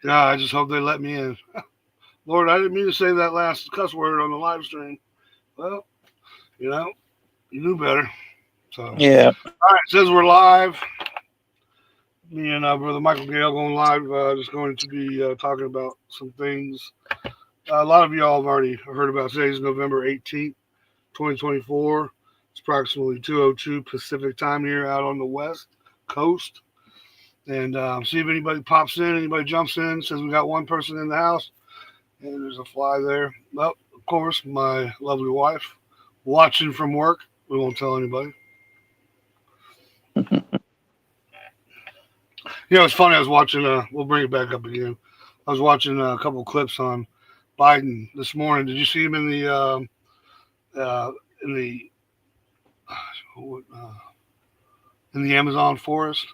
Yeah, I just hope they let me in. Lord, I didn't mean to say that last cuss word on the live stream. Well, you know, you knew better. So, all Yeah. right, it says we're live. Me and brother Michael Gale going live. Just going to be talking about some things. A lot of y'all have already heard about. Today's November 18th, 2024. It's approximately 2:02 Pacific time here out on the West Coast. And see if anybody pops in, anybody jumps in, says we got one person in the house, and there's a fly there. Well, of course, my lovely wife watching from work. We won't tell anybody. It's funny. I was watching. We'll bring it back up again. I was watching a couple clips on Biden this morning. Did you see him uh, in the uh, in the Amazon forest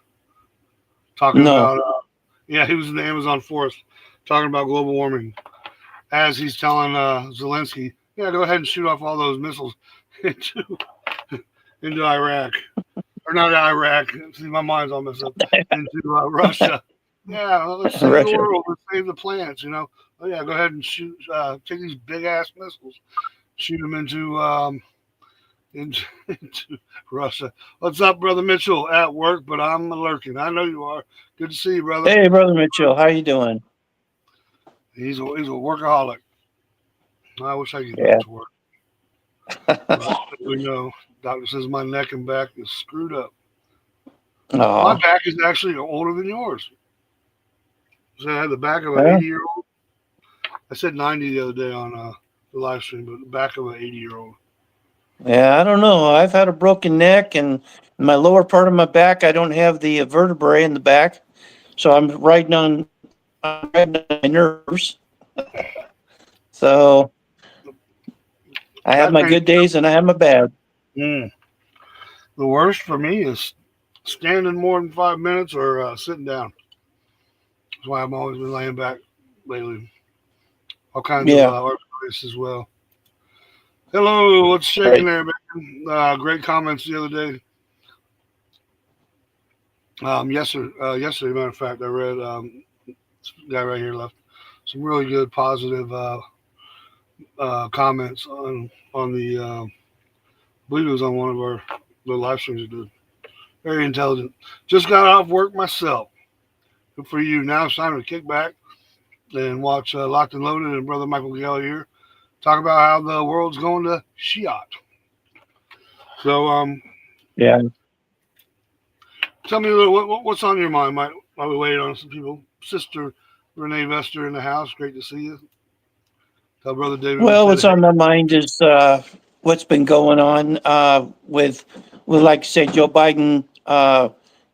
talking No. about? Yeah, he was in the Amazon forest talking about global warming as he's telling Zelensky, "Yeah, go ahead and shoot off all those missiles into into Iraq or not Iraq. See, my mind's all messed up. Into Russia. Yeah, let's save the Russia. world. Let's save the plants. Oh yeah, go ahead and shoot. Take these big ass missiles, shoot them into into Russia. What's up, brother Mitchell? At work, but I'm lurking. I know you are. Good to see you, brother. Hey, brother Mitchell, how you doing? He's a workaholic. I wish I could get Yeah. to work, but we know. Doctor says my neck and back is screwed up. My Oh, back is actually older than yours. So I had the back of an well, 80-year-old. I said 90 the other day on the live stream, but the back of an 80-year-old. yeah, I don't know. I've had a broken neck, and my lower part of my back, I don't have the vertebrae in the back, so I'm riding on my nerves. So I have That my thing, good days and I have my bad. mm, the worst for me is standing more than 5 minutes or sitting down. That's why I've always been laying back lately. All kinds of Yeah, arthritis as well. Hello, what's shaking right. there, man? Great comments the other day. Yesterday, matter of fact, I read this guy right here left some really good positive comments on the. I believe it was on one of our the live streams we did. Very intelligent. Just got off work myself. Good for you. Now it's time to kick back and watch Locked and Loaded and Brother Michael Geller here talk about how the world's going to Shiat. So, Yeah. tell me a little what's on your mind, Mike, while we wait on some people. Sister Renee Vester in the house. Great to see you. Tell Brother David we Well, said what's hey. on my mind is what's been going on with, like I say, Joe Biden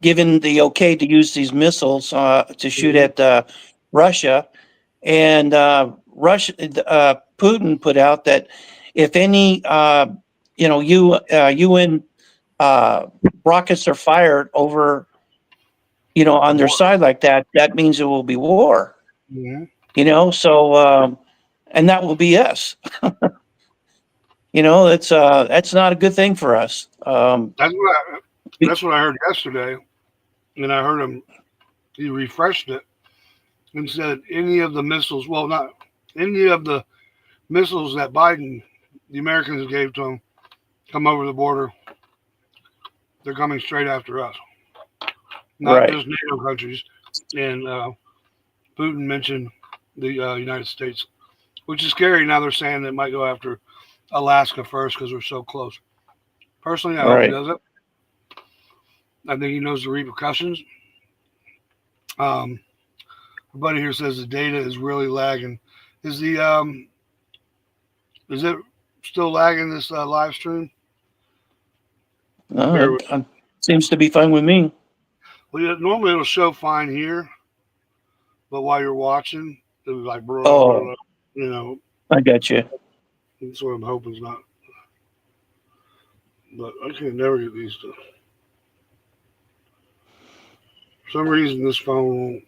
giving the okay to use these missiles to shoot Mm-hmm. at Russia. And Putin put out that if any, UN uh, rockets are fired over, on their War. side like that, that means it will be war. Mm-hmm. So and that will be us. That's not a good thing for us. That's what that's what I heard yesterday, and I heard him. He refreshed it and said any of the missiles. Well, not any of the missiles that Biden, the Americans gave to him, come over the border. They're coming straight after us, not Right, just NATO countries. And Putin mentioned the United States, which is scary. Now they're saying they might go after Alaska first because we're so close. Personally, I hope he right. doesn't. I think he knows the repercussions. Um, our buddy here says the data is really lagging. Is the is it still lagging this live stream? No, Bear with. it seems to be fine with me. Well, yeah, normally it'll show fine here, but while you're watching, it was like blah, blah, Oh, blah, you know. I got you. That's what I'm hoping is not. But I can never get these to. For some reason, this phone won't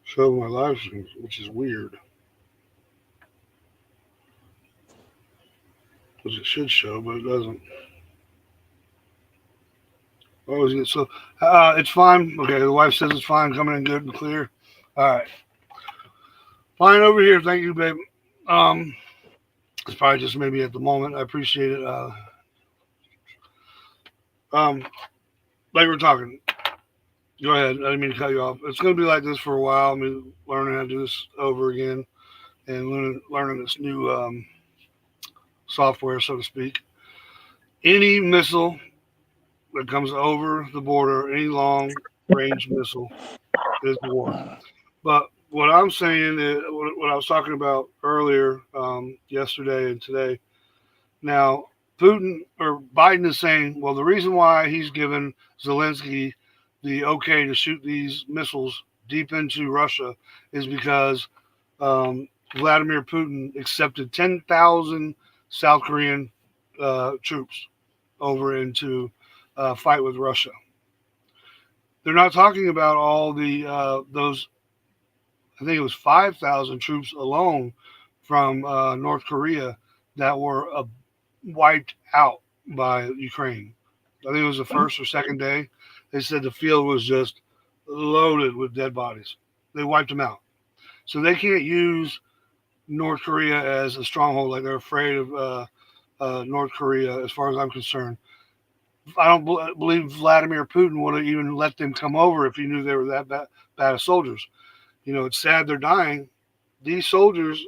show my live streams, which is weird. Because it should show, but it doesn't. I always get so. It's fine. Okay, the wife says it's fine, coming in good and clear. All right. Fine over here. Thank you, babe. Um, it's probably just maybe at the moment. I appreciate it. Um, like we're talking. Go ahead. I didn't mean to cut you off. It's going to be like this for a while. I mean, learning how to do this over again and learning this new software, so to speak. Any missile that comes over the border, any long range missile, is war. But what I'm saying is what I was talking about earlier, yesterday and today. Now, Putin or Biden is saying, well, the reason why he's given Zelensky the okay to shoot these missiles deep into Russia is because Vladimir Putin accepted 10,000 South Korean troops over into fight with Russia. They're not talking about all the those. I think it was 5,000 troops alone from North Korea that were wiped out by Ukraine. I think it was the first or second day. They said the field was just loaded with dead bodies. They wiped them out. So they can't use North Korea as a stronghold. Like they're afraid of North Korea, as far as I'm concerned. I don't believe Vladimir Putin would have even let them come over if he knew they were that bad of soldiers. You know, it's sad they're dying. These soldiers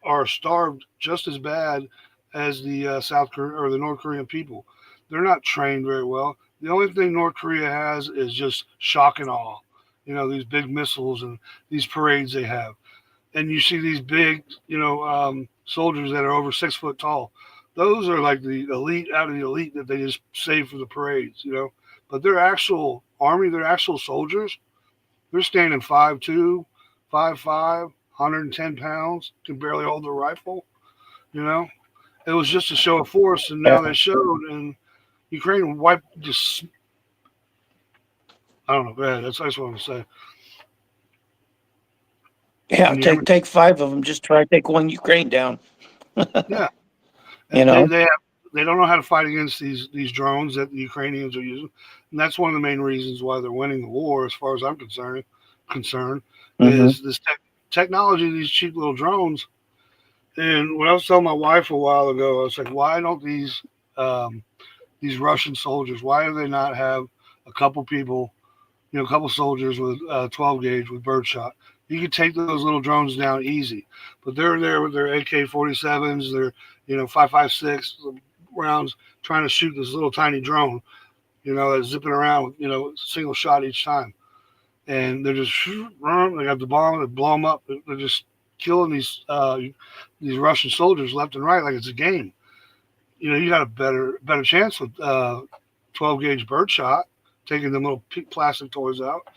are starved just as bad as the South Korea or the North Korean people. They're not trained very well. The only thing North Korea has is just shock and awe. You know, these big missiles and these parades they have, and you see these big, soldiers that are over 6 foot tall. Those are like the elite out of the elite that they just save for the parades. But their actual army, their actual soldiers, they're standing 5'2", 5'5", 110 pounds, can barely hold their rifle. You know, it was just a show of force, and now they showed, and Ukraine wiped just. I don't know. Go ahead. That's what I want to say. Yeah, take five of them. Just try to take one Ukraine down. Yeah, you know, they don't know how to fight against these drones that the Ukrainians are using, and that's one of the main reasons why they're winning the war, as far as I'm concerned. Is this technology, these cheap little drones. And what I was telling my wife a while ago, I was like, why don't these Russian soldiers, why do they not have a couple people, a couple soldiers with 12 gauge with birdshot? You could take those little drones down easy, but they're there with their AK-47s, their 5.56 rounds, trying to shoot this little tiny drone, that's zipping around with a single shot each time, and they're just they got the bomb, they blow them up, they're just killing these Russian soldiers left and right like it's a game. You got a better chance with 12 gauge birdshot, taking them little plastic toys out.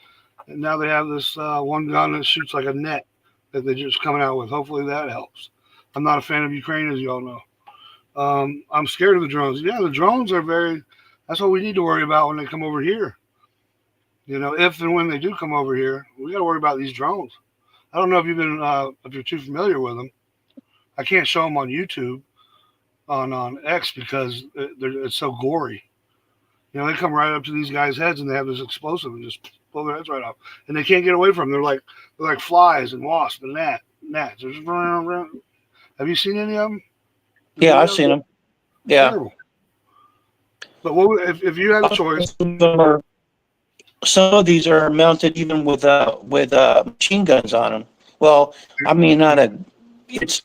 And now they have this one gun that shoots like a net that they're just coming out with. Hopefully that helps. I'm not a fan of Ukraine, as you all know. I'm scared of the drones. Yeah, the drones are that's what we need to worry about when they come over here. If and when they do come over here, we got to worry about these drones. I don't know if if you're too familiar with them. I can't show them on YouTube, on X, because it's so gory. They come right up to these guys' heads and they have this explosive and just blow their heads right off, and they can't get away from them. They're like flies and wasps and gnats. They're just running around. Have you seen any of them? Yeah, I've seen them. Yeah. Terrible. But if you had a choice? Some of these are mounted even with machine guns on them. Well, I mean, it's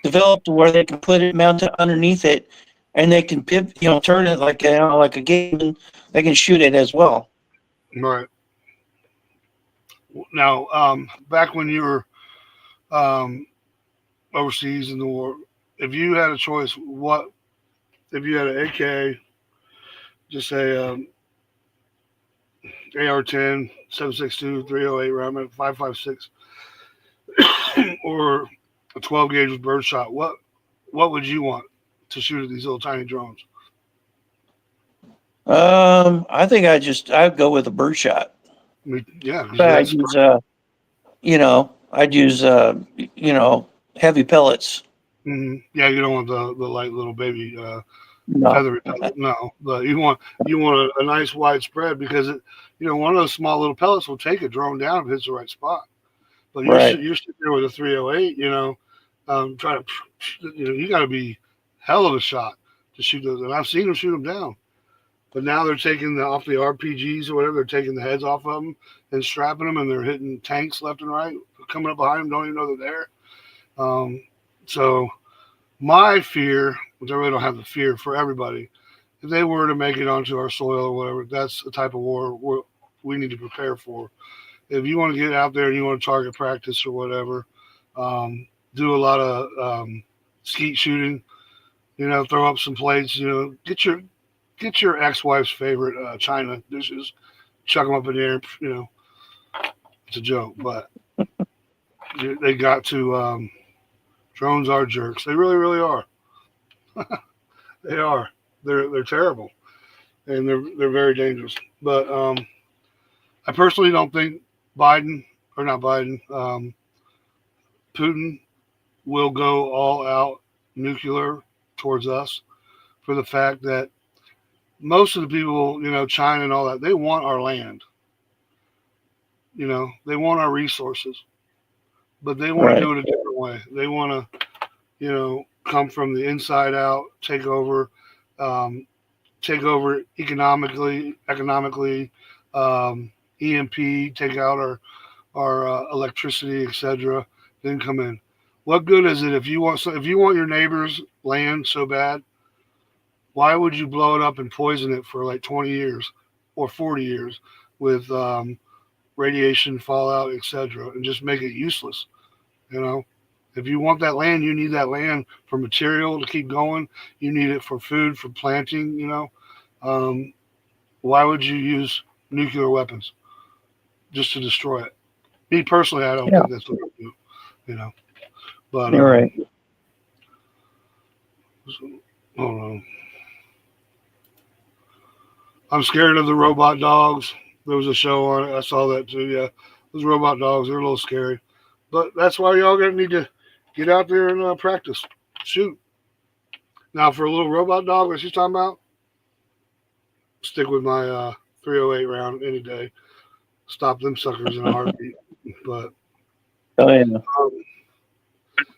developed where they can put it mounted underneath it, and they can turn it like a game, and they can shoot it as well. Right. Now, back when you were overseas in the war, if you had a choice, if you had an AK, just say AR-10, 7.62, 308 round, 5.56, or a 12 gauge with birdshot, what would you want to shoot at these little tiny drones? I think I'd go with a birdshot. Yeah, I'd use heavy pellets. Mm-hmm. Yeah, you don't want the light little baby No. feather repellent. No, but you want a nice widespread because one of those small little pellets will take a drone down if it hits the right spot. But Right. you're sitting there with a 308, trying to, you got to be hell of a shot to shoot those. And I've seen them shoot them down. But now they're taking off the RPGs or whatever. They're taking the heads off of them and strapping them, and they're hitting tanks left and right. Coming up behind them, don't even know they're there. So my fear, which I really don't have the fear for everybody, if they were to make it onto our soil or whatever, that's the type of war we need to prepare for. If you want to get out there and you want to target practice or whatever, do a lot of skeet shooting. Throw up some plates. Get your ex-wife's favorite China dishes, chuck them up in the air. It's a joke, but they got to. Drones are jerks. They really, really are. They are. They're terrible, and they're very dangerous. But I personally don't think Biden or not Biden, Putin will go all out nuclear towards us for the fact that most of the people, China and all that, they want our land. They want our resources, but they want to Right. do it a different way. They want to, come from the inside out, um, take over economically, EMP, take out our electricity, etc. Then come in. What good is it if you want your neighbor's land so bad? Why would you blow it up and poison it for like 20 years or 40 years with radiation, fallout, etc., and just make it useless? You know, if you want that land, you need that land for material to keep going. You need it for food, for planting. Um, why would you use nuclear weapons just to destroy it? Me personally, I don't Yeah. think that's what I do. You know, but You're right. I don't know. I'm scared of the robot dogs. There was a show on it. I saw that too. Yeah, those robot dogs, they're a little scary. But that's why y'all gonna need to get out there and practice. Shoot. Now, for a little robot dog that she's talking about, stick with my 308 round any day. Stop them suckers in a heartbeat. But Oh yeah. um,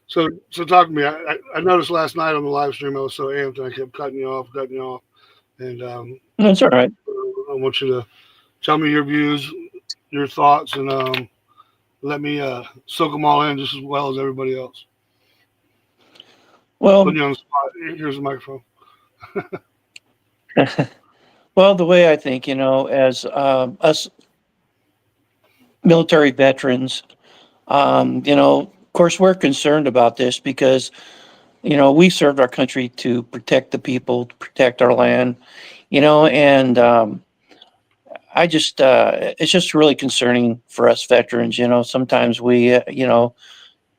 so talk to me. I noticed last night on the live stream I was so amped and I kept cutting you off, and That's all right. I want you to tell me your views, your thoughts, and let me soak them all in just as well as everybody else. Putting Well, you on the spot. Here's the microphone. well, the way I think, as us military veterans, of course, we're concerned about this because we served our country to protect the people, to protect our land, and I just it's just really concerning for us veterans. Sometimes we, you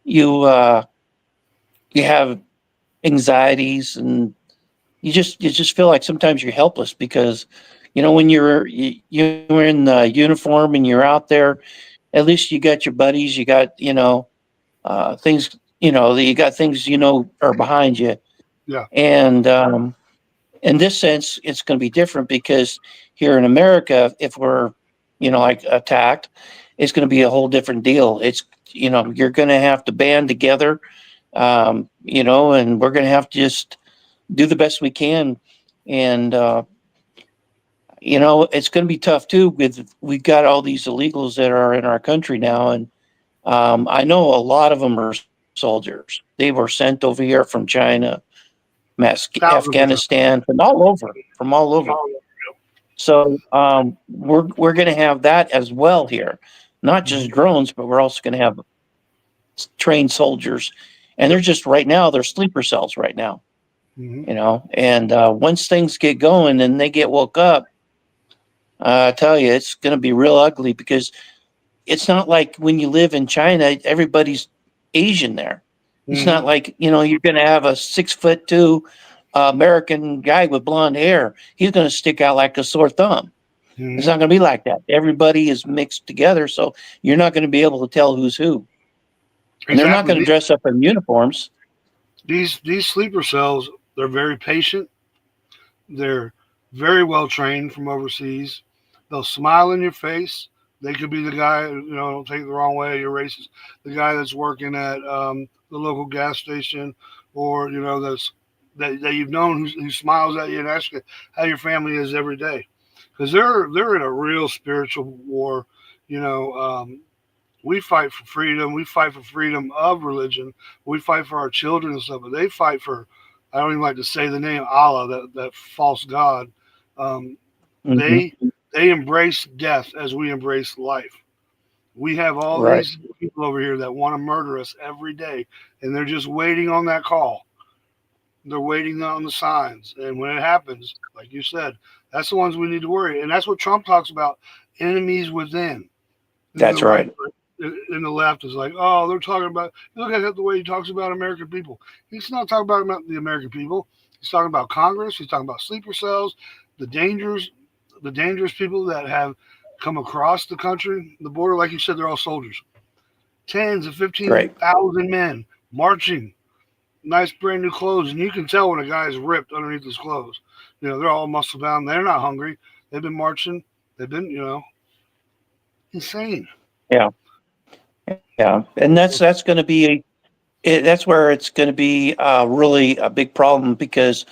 you have anxieties and you just feel like sometimes you're helpless because when you're in the uniform and you're out there, at least you got your buddies, you got things you got things are behind you, Yeah. and in this sense it's going to be different because here in America, if we're like attacked, it's going to be a whole different deal. It's you're going to have to band together, and we're going to have to just do the best we can. And it's going to be tough too. We've got all these illegals that are in our country now, and I know a lot of them are soldiers. They were sent over here from China, Thousands of them. Afghanistan, from all over. So we're going to have that as well here, not just drones, but we're also going to have trained soldiers, and they're just right now they're sleeper cells right now. Mm-hmm. And once things get going and they get woke up, I tell you, it's going to be real ugly because it's not like when you live in China, everybody's Asian there. It's Mm-hmm. not like, you're going to have a 6'2" American guy with blonde hair. He's going to stick out like a sore thumb. Mm-hmm. It's not going to be like that. Everybody is mixed together, so you're not going to be able to tell who's who. And they're not Exactly. going to dress up in uniforms. These sleeper cells, they're very patient. They're very well trained from overseas. They'll smile in your face. They could be the guy, don't take it the wrong way, you're racist. The guy that's working at the local gas station, or that you've known who smiles at you and asks you how your family is every day, because they're in a real spiritual war. You know, we fight for freedom. We fight for freedom of religion. We fight for our children and stuff. But they fight for, I don't even like to say the name Allah, that false god. Um, Hmm. they they embrace death as we embrace life. We have all Right. these people over here that want to murder us every day, and they're just waiting on that call. They're waiting on the signs, and when it happens, like you said, that's the ones we need to worry. And that's what Trump talks about: enemies within. And the That's right right. and the left is like, oh, they're talking about. Look at the way he talks about American people. He's not talking about the American people. He's talking about Congress. He's talking about sleeper cells, the dangers, the dangerous people that have come across the country, the border. Like you said, they're all soldiers. Tens of Right. 15,000 men marching, nice brand new clothes, and you can tell when a guy's ripped underneath his clothes. They're all muscle bound. They're not hungry. They've been marching. They've been, insane. Yeah. Yeah. And that's going to be that's where it's going to be really a big problem because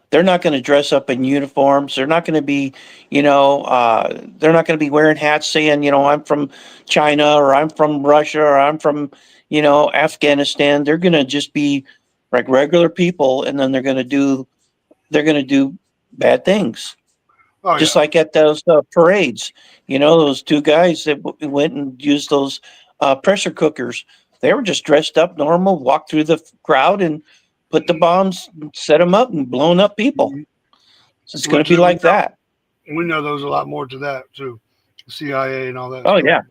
they're not going to dress up in uniforms. They're not going to be, they're not going to be wearing hats saying, I'm from China or I'm from Russia or I'm from, Afghanistan. They're going to just be like regular people, and then they're going to do bad things. Oh Just yeah. like at those parades, those two guys that went and used those pressure cookers. They were just dressed up normal, walked through the crowd and put the bombs, set them up, and blown up people. Mhm. So it's going to Which be like that. we know there's a lot more to that too, CIA and all that Oh stuff. yeah,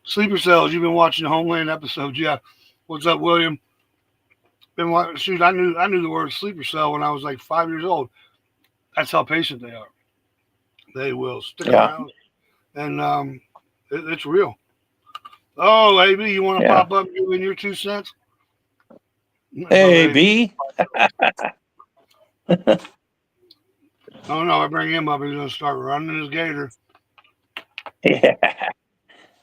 Sleeper cells. You've been watching the Homeland episodes, yeah. What's up, William? Been watching. Shoot, I knew the word sleeper cell when I was like 5 years old. That's how patient they are. They will stick yeah, around, and it's real. Oh, AB, you want to yeah. pop up and give in your 2 cents? Brother Hey AB. B. Oh no, I bring him up. He's gonna start running his gator. Yeah,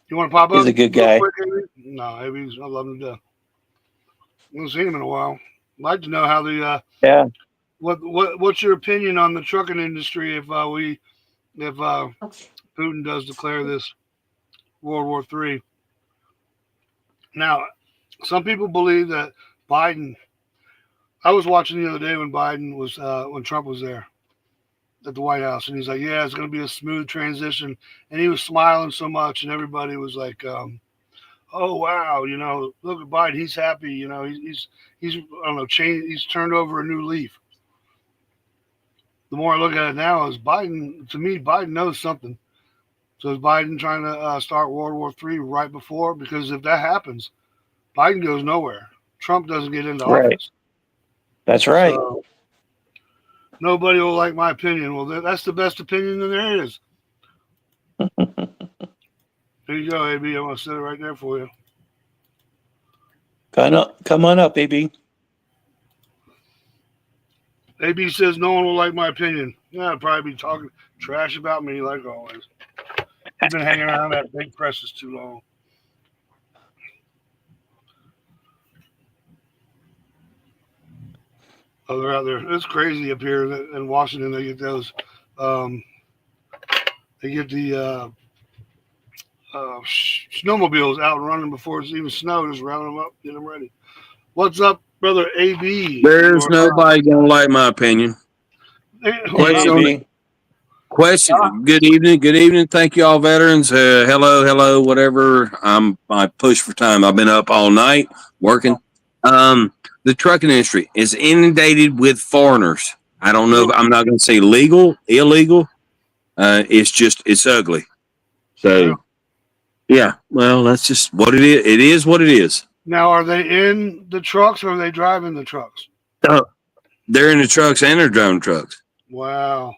You want to pop he's up a good real guy. quick, AB? No, AB's. I love him to death. I haven't seen him in a while. I'd like to know how the Yeah. what's your opinion on the trucking industry if Putin does declare this World War III? Now, some people believe that Biden. I was watching the other day when Trump was there at the White House, and he's like, "Yeah, it's going to be a smooth transition," and he was smiling so much, and everybody was like, "Oh wow, look at Biden, he's happy, he's I don't know, he's turned over a new leaf." The more I look at it now, is Biden. To me, Biden knows something. So is Biden trying to start World War III right before? Because if that happens, Biden goes nowhere. Trump doesn't get into Right. office. That's right. So nobody will like my opinion. Well, that's the best opinion that there is. Here you go, AB. I'm going to set it right there for you. Come on up, baby. AB says no one will like my opinion. Yeah, I'll probably be talking trash about me like always. You've been hanging around that big presses too long. Oh, they're out there. It's crazy up here in Washington. They get those. Um, they get the snowmobiles out running before it's even snowed. Just round them up, get them ready. What's up, brother AB? You There's are live. nobody gonna like my opinion. Hey, Question I'm on listening. the AB. question. Good evening. Good evening. Thank you all veterans. Hello, hello, whatever. I push for time. I've been up all night working. The trucking industry is inundated with foreigners. I don't know. I'm not going to say legal, illegal. It's ugly. Yeah. So yeah. Well, that's just what it is. It is what it is. Now, are they in the trucks or are they driving the trucks? Uh, they're in the trucks and they're driving trucks. Wow.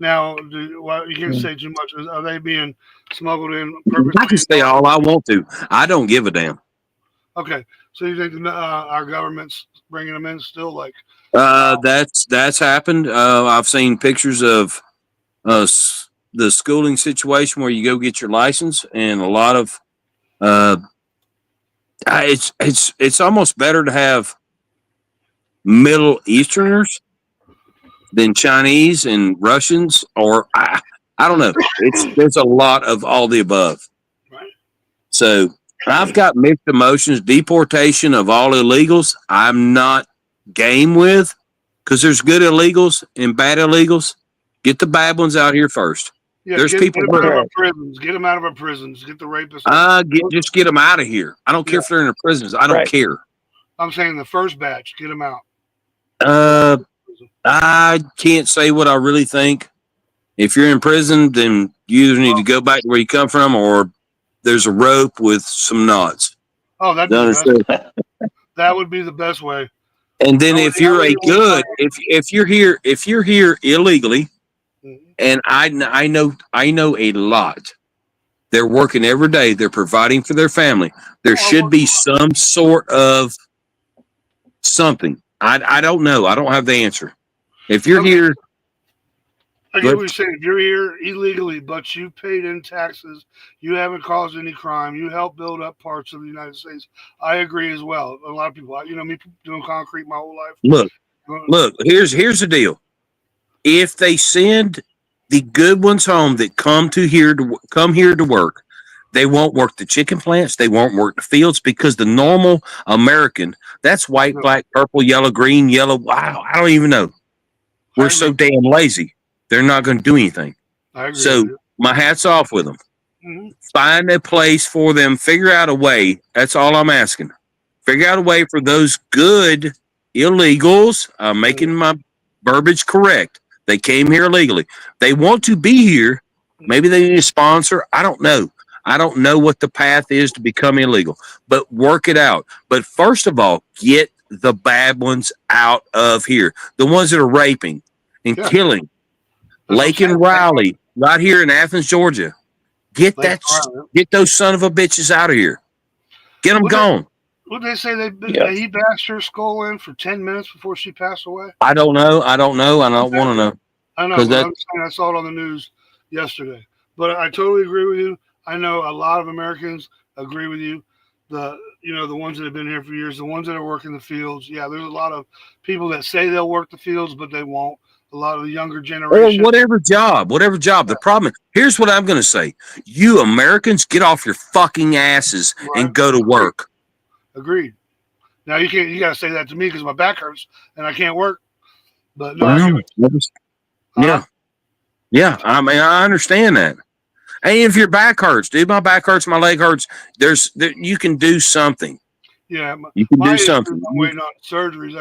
Now, well, you can't Mm. say too much. Are they being smuggled in I purposely can say intelligent? all I want to. I don't give a damn. Okay. So you think our government's bringing them in still? Like, That's happened. I've seen pictures of the schooling situation where you go get your license, and a lot of uh, it's almost better to have Middle Easterners than Chinese and Russians, or I don't know. There's a lot of all the above. Right. So I've got mixed emotions. Deportation of all illegals, I'm not game with, because there's good illegals and bad illegals. Get the bad ones out here first. Yeah, There's people. Get them out of our prisons. Get them out of our prisons. Get the rapists. Just get them out of here. I don't care if they're in the prisons. I don't care. I'm saying the first batch. Get them out. I can't say what I really think. If you're in prison, then you either need to go back to where you come from, or there's a rope with some knots. Oh, that'd be the best. That would be the best way. And then if you're if you're here illegally, and I know a lot. They're working every day. They're providing for their family. There should be some sort of something. I don't know. I don't have the answer. If you're here, I get what you're saying. If you're here illegally, but you paid in taxes, you haven't caused any crime, you helped build up parts of the United States. I agree as well. A lot of people, me doing concrete my whole life. Look. Here's the deal. If they send the good ones home that come here to work, they won't work the chicken plants. They won't work the fields, because the normal American, that's white, black, purple, yellow, green, yellow. Wow, I don't even know. We're so damn lazy. They're not going to do anything. I agree. So my hat's off with them. Mm-hmm. Find a place for them. Figure out a way. That's all I'm asking. Figure out a way for those good illegals. I'm making my verbiage correct. They came here illegally. They want to be here. Maybe they need a sponsor. I don't know. I don't know what the path is to become illegal, but work it out. But first of all, get the bad ones out of here. The ones that are raping and killing. Lake and Riley, right here in Athens, Georgia. Get those son of a bitches out of here. Get them gone. What did they say? He bashed her skull in for 10 minutes before she passed away? I don't know. I don't want to know. I know. I'm saying I saw it on the news yesterday. But I totally agree with you. I know a lot of Americans agree with you. The ones that have been here for years, the ones that are working the fields. Yeah, there's a lot of people that say they'll work the fields, but they won't. A lot of the younger generation. Or whatever job. The problem. Here's what I'm going to say. You Americans, get off your fucking asses and go to work. Agreed. Now you got to say that to me because my back hurts and I can't work. But no, yeah. I mean, I understand that. Hey, if your back hurts, dude, my back hurts, my leg hurts. You can do something. Yeah, you can do something. I'm waiting on surgeries.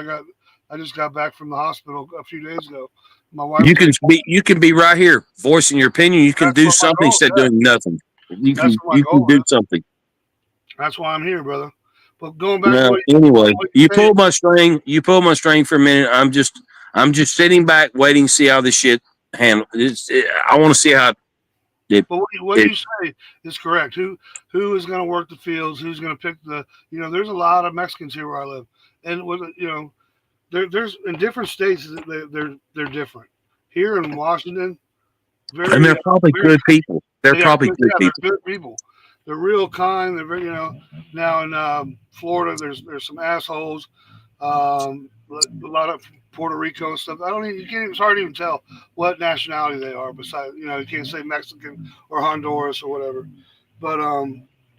I just got back from the hospital a few days ago. My wife. You can be right here, voicing your opinion. You can do something instead of doing nothing. You can do something. That's why I'm here, brother. But going back. Anyway, you pulled my string. You pulled my string for a minute. I'm just sitting back, waiting to see how this shit handles. I want to see how. But what you say is correct. Who is going to work the fields? Who's going to pick the? There's a lot of Mexicans here where I live, and there's in different states they're different. Here in Washington, and they're probably good people. They're probably good people. They're good people. They're real kind. They're very, Now in Florida, there's some assholes. A lot of Puerto Rico and stuff. It's hard to even tell what nationality they are. Besides, you can't say Mexican or Honduras or whatever. But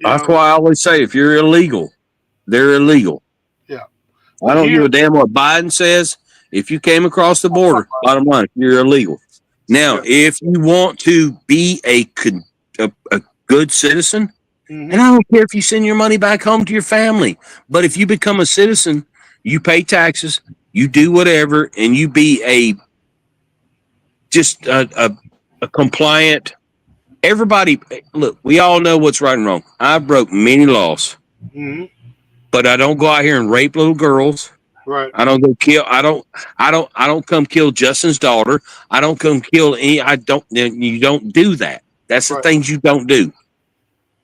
that's why I always say if you're illegal, they're illegal. Yeah. I don't give a damn what Biden says. If you came across the border, bottom line, you're illegal. Now, if you want to be a good citizen, and I don't care if you send your money back home to your family, but if you become a citizen, you pay taxes, you do whatever, and you be a compliant. Everybody, look, we all know what's right and wrong. I broke many laws, but I don't go out here and rape little girls. Right. I don't go kill. I don't come kill Justin's daughter. I don't come kill any. You don't do that. That's the things you don't do.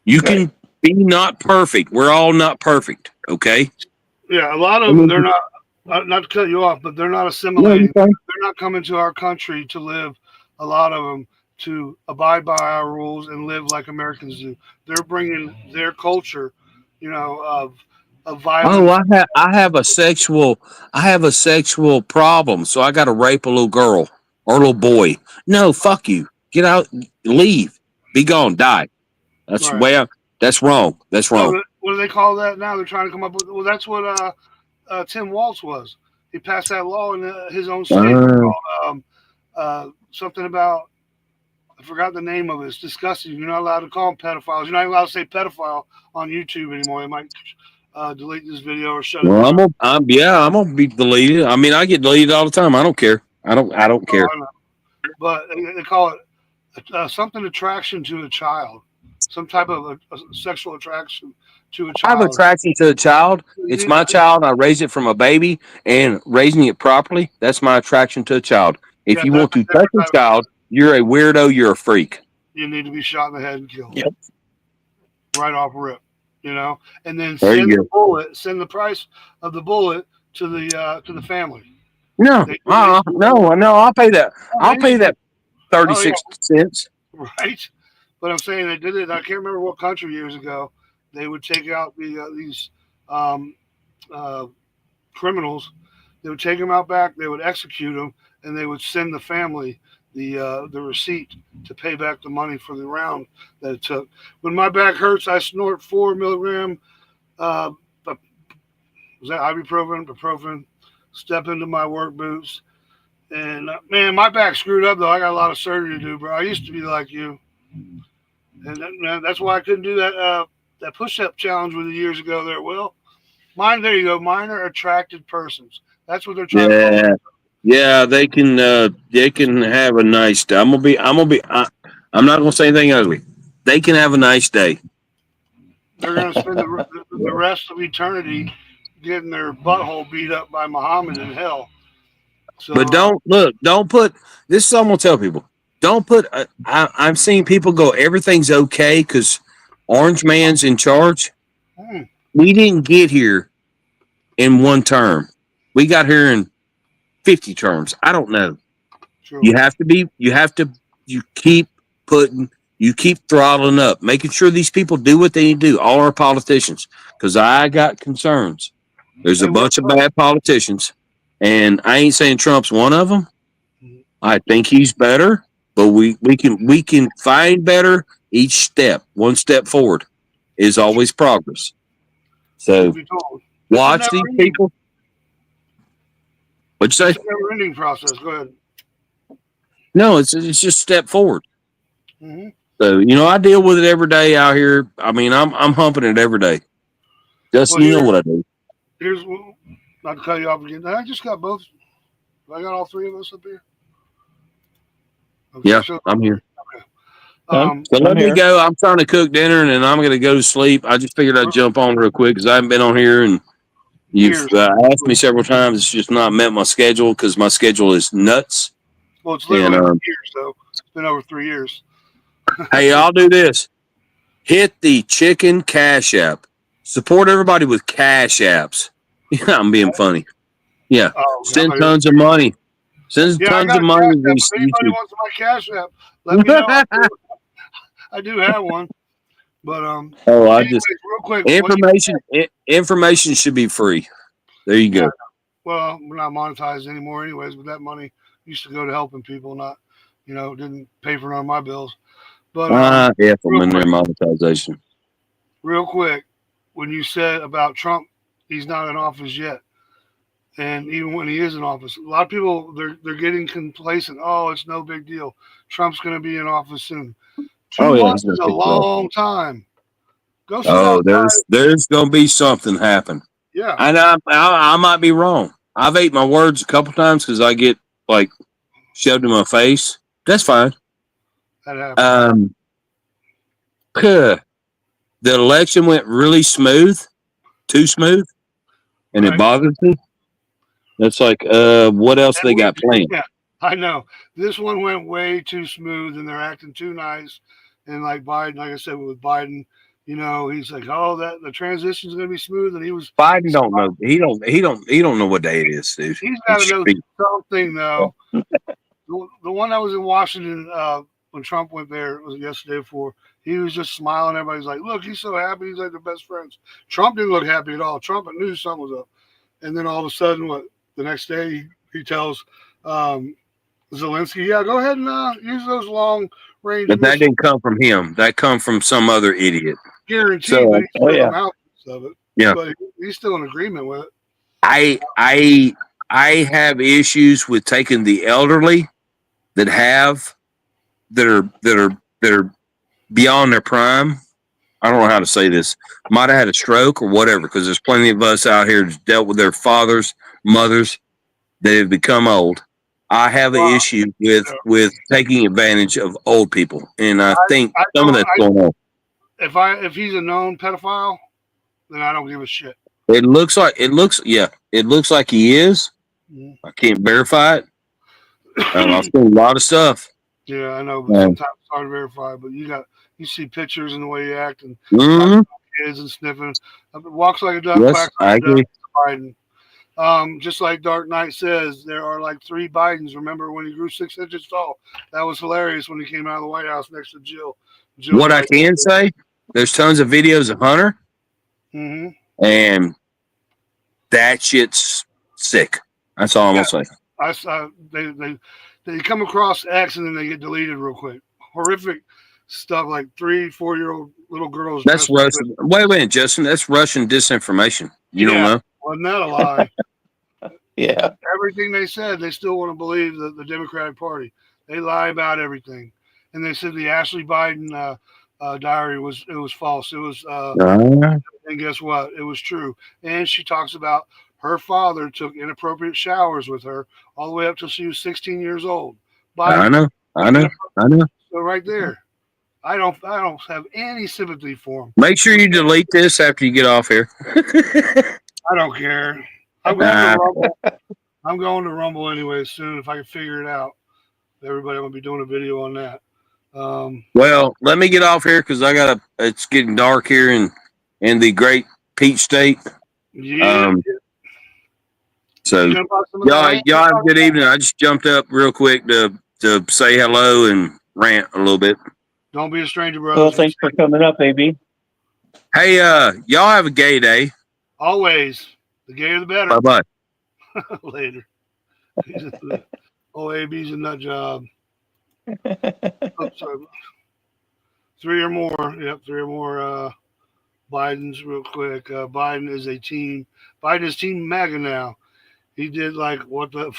You can be not perfect. We're all not perfect. Okay. Yeah. A lot of them, they're not. not to cut you off, but they're not You know what I'm assimilating. saying? They're not coming to our country to live. A lot of them to abide by our rules and live like Americans do. They're bringing their culture, of Oh, violence. I have a sexual problem, so I got to rape a little girl or a little boy. No, fuck you. Get out, leave, be gone, die. That's Right. way. That's wrong. That's No, wrong. what do they call that now? They're trying to come up with. Well, that's what Tim Walz was. He passed that law in his own state. It's Uh, called something about. I forgot the name of it. It's disgusting. You're not allowed to call them pedophiles. You're not allowed to say pedophile on YouTube anymore. They might delete this video or shut it well, down. I'm gonna be deleted. I mean, I get deleted all the time. I don't care. I don't Oh, care. I know. But they call it something attraction to a child, some type of a sexual attraction to a I have child. attraction to a child. It's my child. I raise it from a baby, and raising it properly, that's my attraction to a child. If Yeah, you that's want a to touch different a type of. child, you're a weirdo. You're a freak. You need to be shot in the head and killed Yep. right off rip, and then There you go. send the price of the bullet to the family. No, They no. I'll pay that. oh, I'll pay that oh yeah, 36 cents. right. But I'm saying they did it. I can't remember what country years ago. They would take out these um, uh, criminals. They would take them out back. They would execute them, and they would send the family the receipt to pay back the money for the round that it took. When my back hurts, I snort 4 milligram. Uh, was that ibuprofen? Step into my work boots, and man, my back screwed up though. I got a lot of surgery to do, bro. I used to be like you, and man, that's why I couldn't do that push-up challenge with you years ago. There, Will. Mine. There you go. Minor attracted persons. That's what they're trying to call it. Yeah, yeah. They can have a nice day. I'm not gonna say anything ugly. They can have a nice day. They're going to spend the rest of eternity getting their butthole beat up by Muhammad in hell. So, But don't look. Don't put. This is what I'm gonna tell people. Don't put. I've seen people go. Everything's okay because Orange Man's in charge. hmm, We didn't get here in one term. We got here in 50 terms. I don't know. true. You have to be, you keep putting, you keep throttling up, making sure these people do what they need to do, all our politicians, because I got concerns. There's a And bunch of bad politicians, and I ain't saying Trump's one of them. I think he's better, but we can find better each step. One step forward is always progress. So Truth be told, watch these people. What'd you it's say? a never-ending process. Go ahead. No, it's just step forward. Hmm. So I deal with it every day out here. I mean, I'm humping it every day. Just Well, you know what I do. here's not to cut you off again. I just got both. I got all three of us up here. Okay, Yeah, so I'm here. So I'm let me here. go. I'm trying to cook dinner, and then I'm going to go to sleep. I just figured I'd jump on real quick because I haven't been on here, and you've years. asked me several times. It's just not met my schedule because my schedule is nuts. Well, it's And literally years, though. It's been over 3 years. hey, I'll do this. Hit the chicken cash app. Support everybody with cash apps. Yeah, I'm being funny. Yeah, Oh, send God. tons of money. Send Yeah, I tons got of a money cash to app. these If anybody YouTube. wants my cash app, let me know. I do have one. But Oh, I anyways, just real quick, what you information should be free. There you yeah, go. well, we're not monetized anymore, anyways. But that money used to go to helping people, not didn't pay for none of my bills. But F them in their monetization. real quick, when you said about Trump, he's not in office yet, and even when he is in office, a lot of people they're getting complacent. Oh, it's no big deal. Trump's going to be in office soon. Two Oh yeah, he's months gonna is a pick it up. long time. Go sit Oh, outside. there's gonna be something happen, Yeah, and I might be wrong. I've ate my words a couple times because I get like shoved in my face. That's fine. that happens. The election went really smooth, too smooth, and it Right. bothers me. That's like, what else And they got planned? yeah, I know. This one went way too smooth, and they're acting too nice. And like Biden, like I said, with Biden, You know, he's like, oh, that the transition's gonna be smooth, and he was. Biden don't know. He don't know what day it is, dude. He's He got to should know be- something though. The one that was in Washington when Trump went there, it was yesterday before. He was just smiling. Everybody's like, "Look, he's so happy. He's like their best friends." Trump didn't look happy at all. Trump knew something was up. And then all of a sudden, what? The next day, he tells Zelensky, "Yeah, go ahead and use those long range But that missiles." didn't come from him. That come from some other idiot. Guaranteed, but So he Oh still yeah. mouthpiece of it. yeah, But he's still in agreement with it. I have issues with taking the elderly that have that are beyond their prime. I don't know how to say this. Might have had a stroke or whatever, because there's plenty of us out here that's dealt with their fathers, mothers that have become old. I have an Well, issue with taking advantage of old people, and I think I some of don't. that's going on. If he's a known pedophile, then I don't give a shit. It looks like he is. Mhm. I can't verify it. I've seen a lot of stuff. Yeah, I know, but sometimes it's hard to verify. But you see pictures and the way you act and Mm-hmm. kids and sniffing. Walks like a duck, Yes, quacks I like a duck. agree. Biden. Just like Dark Knight says, there are like 3 Bidens. Remember when he grew 6 inches tall? That was hilarious when he came out of the White House next to Jill. What I can say, there's tons of videos of Hunter, Mm-hmm. and that shit's sick. That's all I'm gonna say. They come across X and then they get deleted real quick. Horrific stuff like 3-4-year-old little girls. That's dressed up Russian. Wait a minute, Justin. That's Russian disinformation. You don't know? Wasn't that a lie? Yeah. Everything they said, they still want to believe the Democratic Party. They lie about everything, and they said the Ashley Biden diary was false. It was, and guess what? It was true. And she talks about her father took inappropriate showers with her all the way up till she was 16 years old. I Biden. know. So right there, I don't have any sympathy for him. Make sure you delete this after you get off here. I don't care. I'm going to Rumble. I'm going to Rumble anyway soon if I can figure it out. Everybody, I'm gonna be doing a video on that. Well, let me get off here because it's getting dark here in the great Peach State. Yeah. So y'all have a good evening. I just jumped up real quick to say hello and rant a little bit. Don't be a stranger, brother. Well, thanks for coming up, AB. Hey, y'all have a gay day. Always. The gayer the better. Bye-bye. Later. AB's a nut job. Oh, sorry. 3 or more. Yep, 3 or more Bidens real quick. Biden is team MAGA now. He did like what the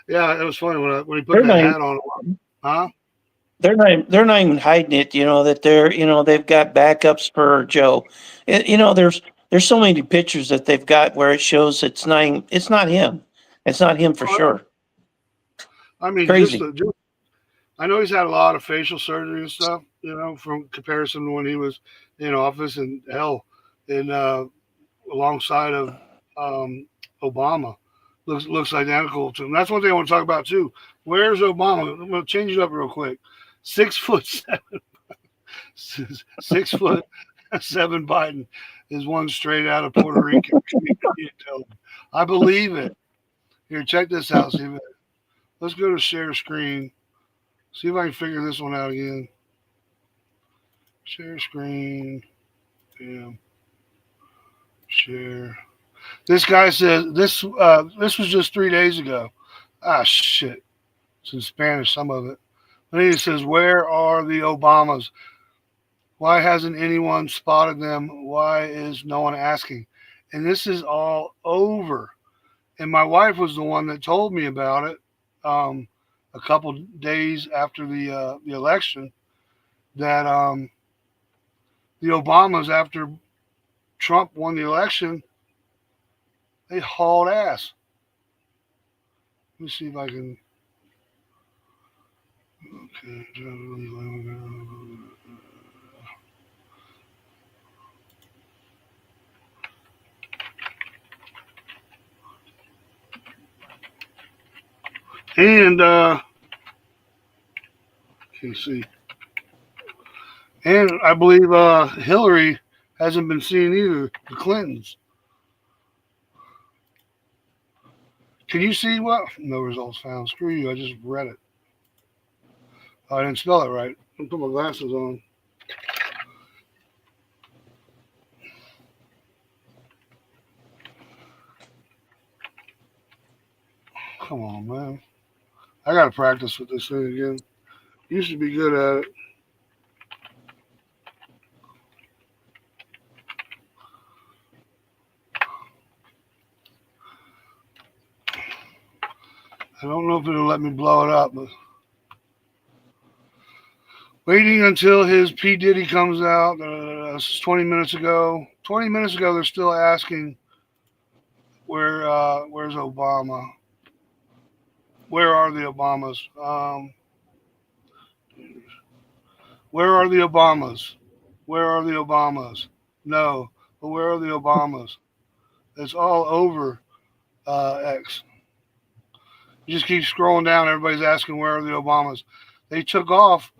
yeah, it was funny when he put that hat on. Huh? They're not even hiding it, that they've got backups for Joe. There's so many pictures that they've got where it shows it's not him. It's not him for sure. I mean, crazy. I know he's had a lot of facial surgery and stuff, from comparison to when he was in office and hell, and alongside of Obama, looks identical to him. That's one thing I want to talk about too. Where's Obama? I'm going to change it up real quick. 6'7", 6'7" Biden is one straight out of Puerto Rico. I believe it. Here, check this out. Let's go to share screen. See if I can figure this one out again. Share screen. Damn. Share. This guy says this was just 3 days ago. Ah, shit. It's in Spanish, some of it. And he says, where are the Obamas? Why hasn't anyone spotted them? Why is no one asking? And this is all over. And my wife was the one that told me about it a couple days after the election, that the Obamas, after Trump won the election, they hauled ass. Let me see if I can. Okay. And can you see? And I believe Hillary hasn't been seen either. The Clintons. Can you see what? No results found. Screw you. I just read it. Oh, I didn't spell it right. I put my glasses on. Come on, man. I got to practice with this thing again. You should be good at it. I don't know if it'll let me blow it up, but waiting until his P. Diddy comes out. This is 20 minutes ago. 20 minutes ago, they're still asking where's Obama? Where are the Obamas? Where are the Obamas? Where are the Obamas? No, but where are the Obamas? It's all over X. You just keep scrolling down. Everybody's asking where are the Obamas. They took off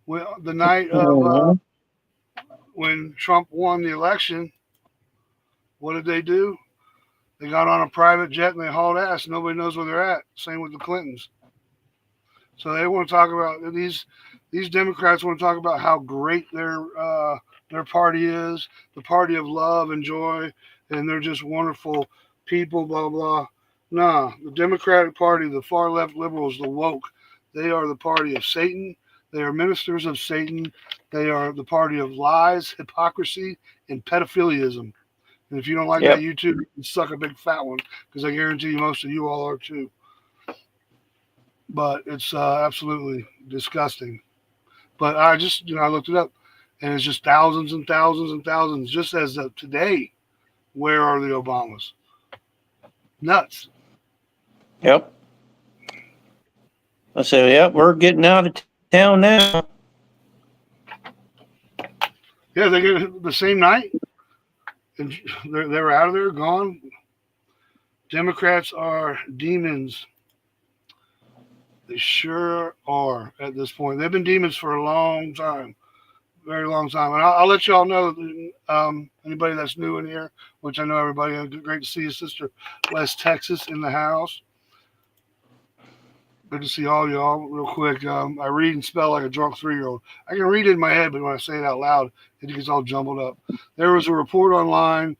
the night of when Trump won the election. What did they do? They got on a private jet and they hauled ass. Nobody knows where they're at. Same with the Clintons. So they want to talk about these Democrats want to talk about how great their party is, the party of love and joy, and they're just wonderful people. Blah blah. Nah, the Democratic Party, the far left liberals, the woke, they are the party of Satan. They are ministers of Satan. They are the party of lies, hypocrisy, and pedophiliism. And if you don't like that, Yep. you too can suck a big fat one because I guarantee you most of you all are too. But it's absolutely disgusting. But I just, I looked it up, and it's just thousands and thousands and thousands. Just as of today, where are the Obamas? Nuts. Yep. I said, yep, we're getting out of town now. Yeah, they get it the same night, and they were out of there, gone. Democrats are demons. They sure are at this point. They've been demons for a long time. Very long time. And I'll let you all know, anybody that's new in here, which I know everybody, great to see you, Sister West Texas in the house. Good to see all y'all. Real quick, I read and spell like a drunk 3-year-old. I can read it in my head, but when I say it out loud, it gets all jumbled up. There was a report online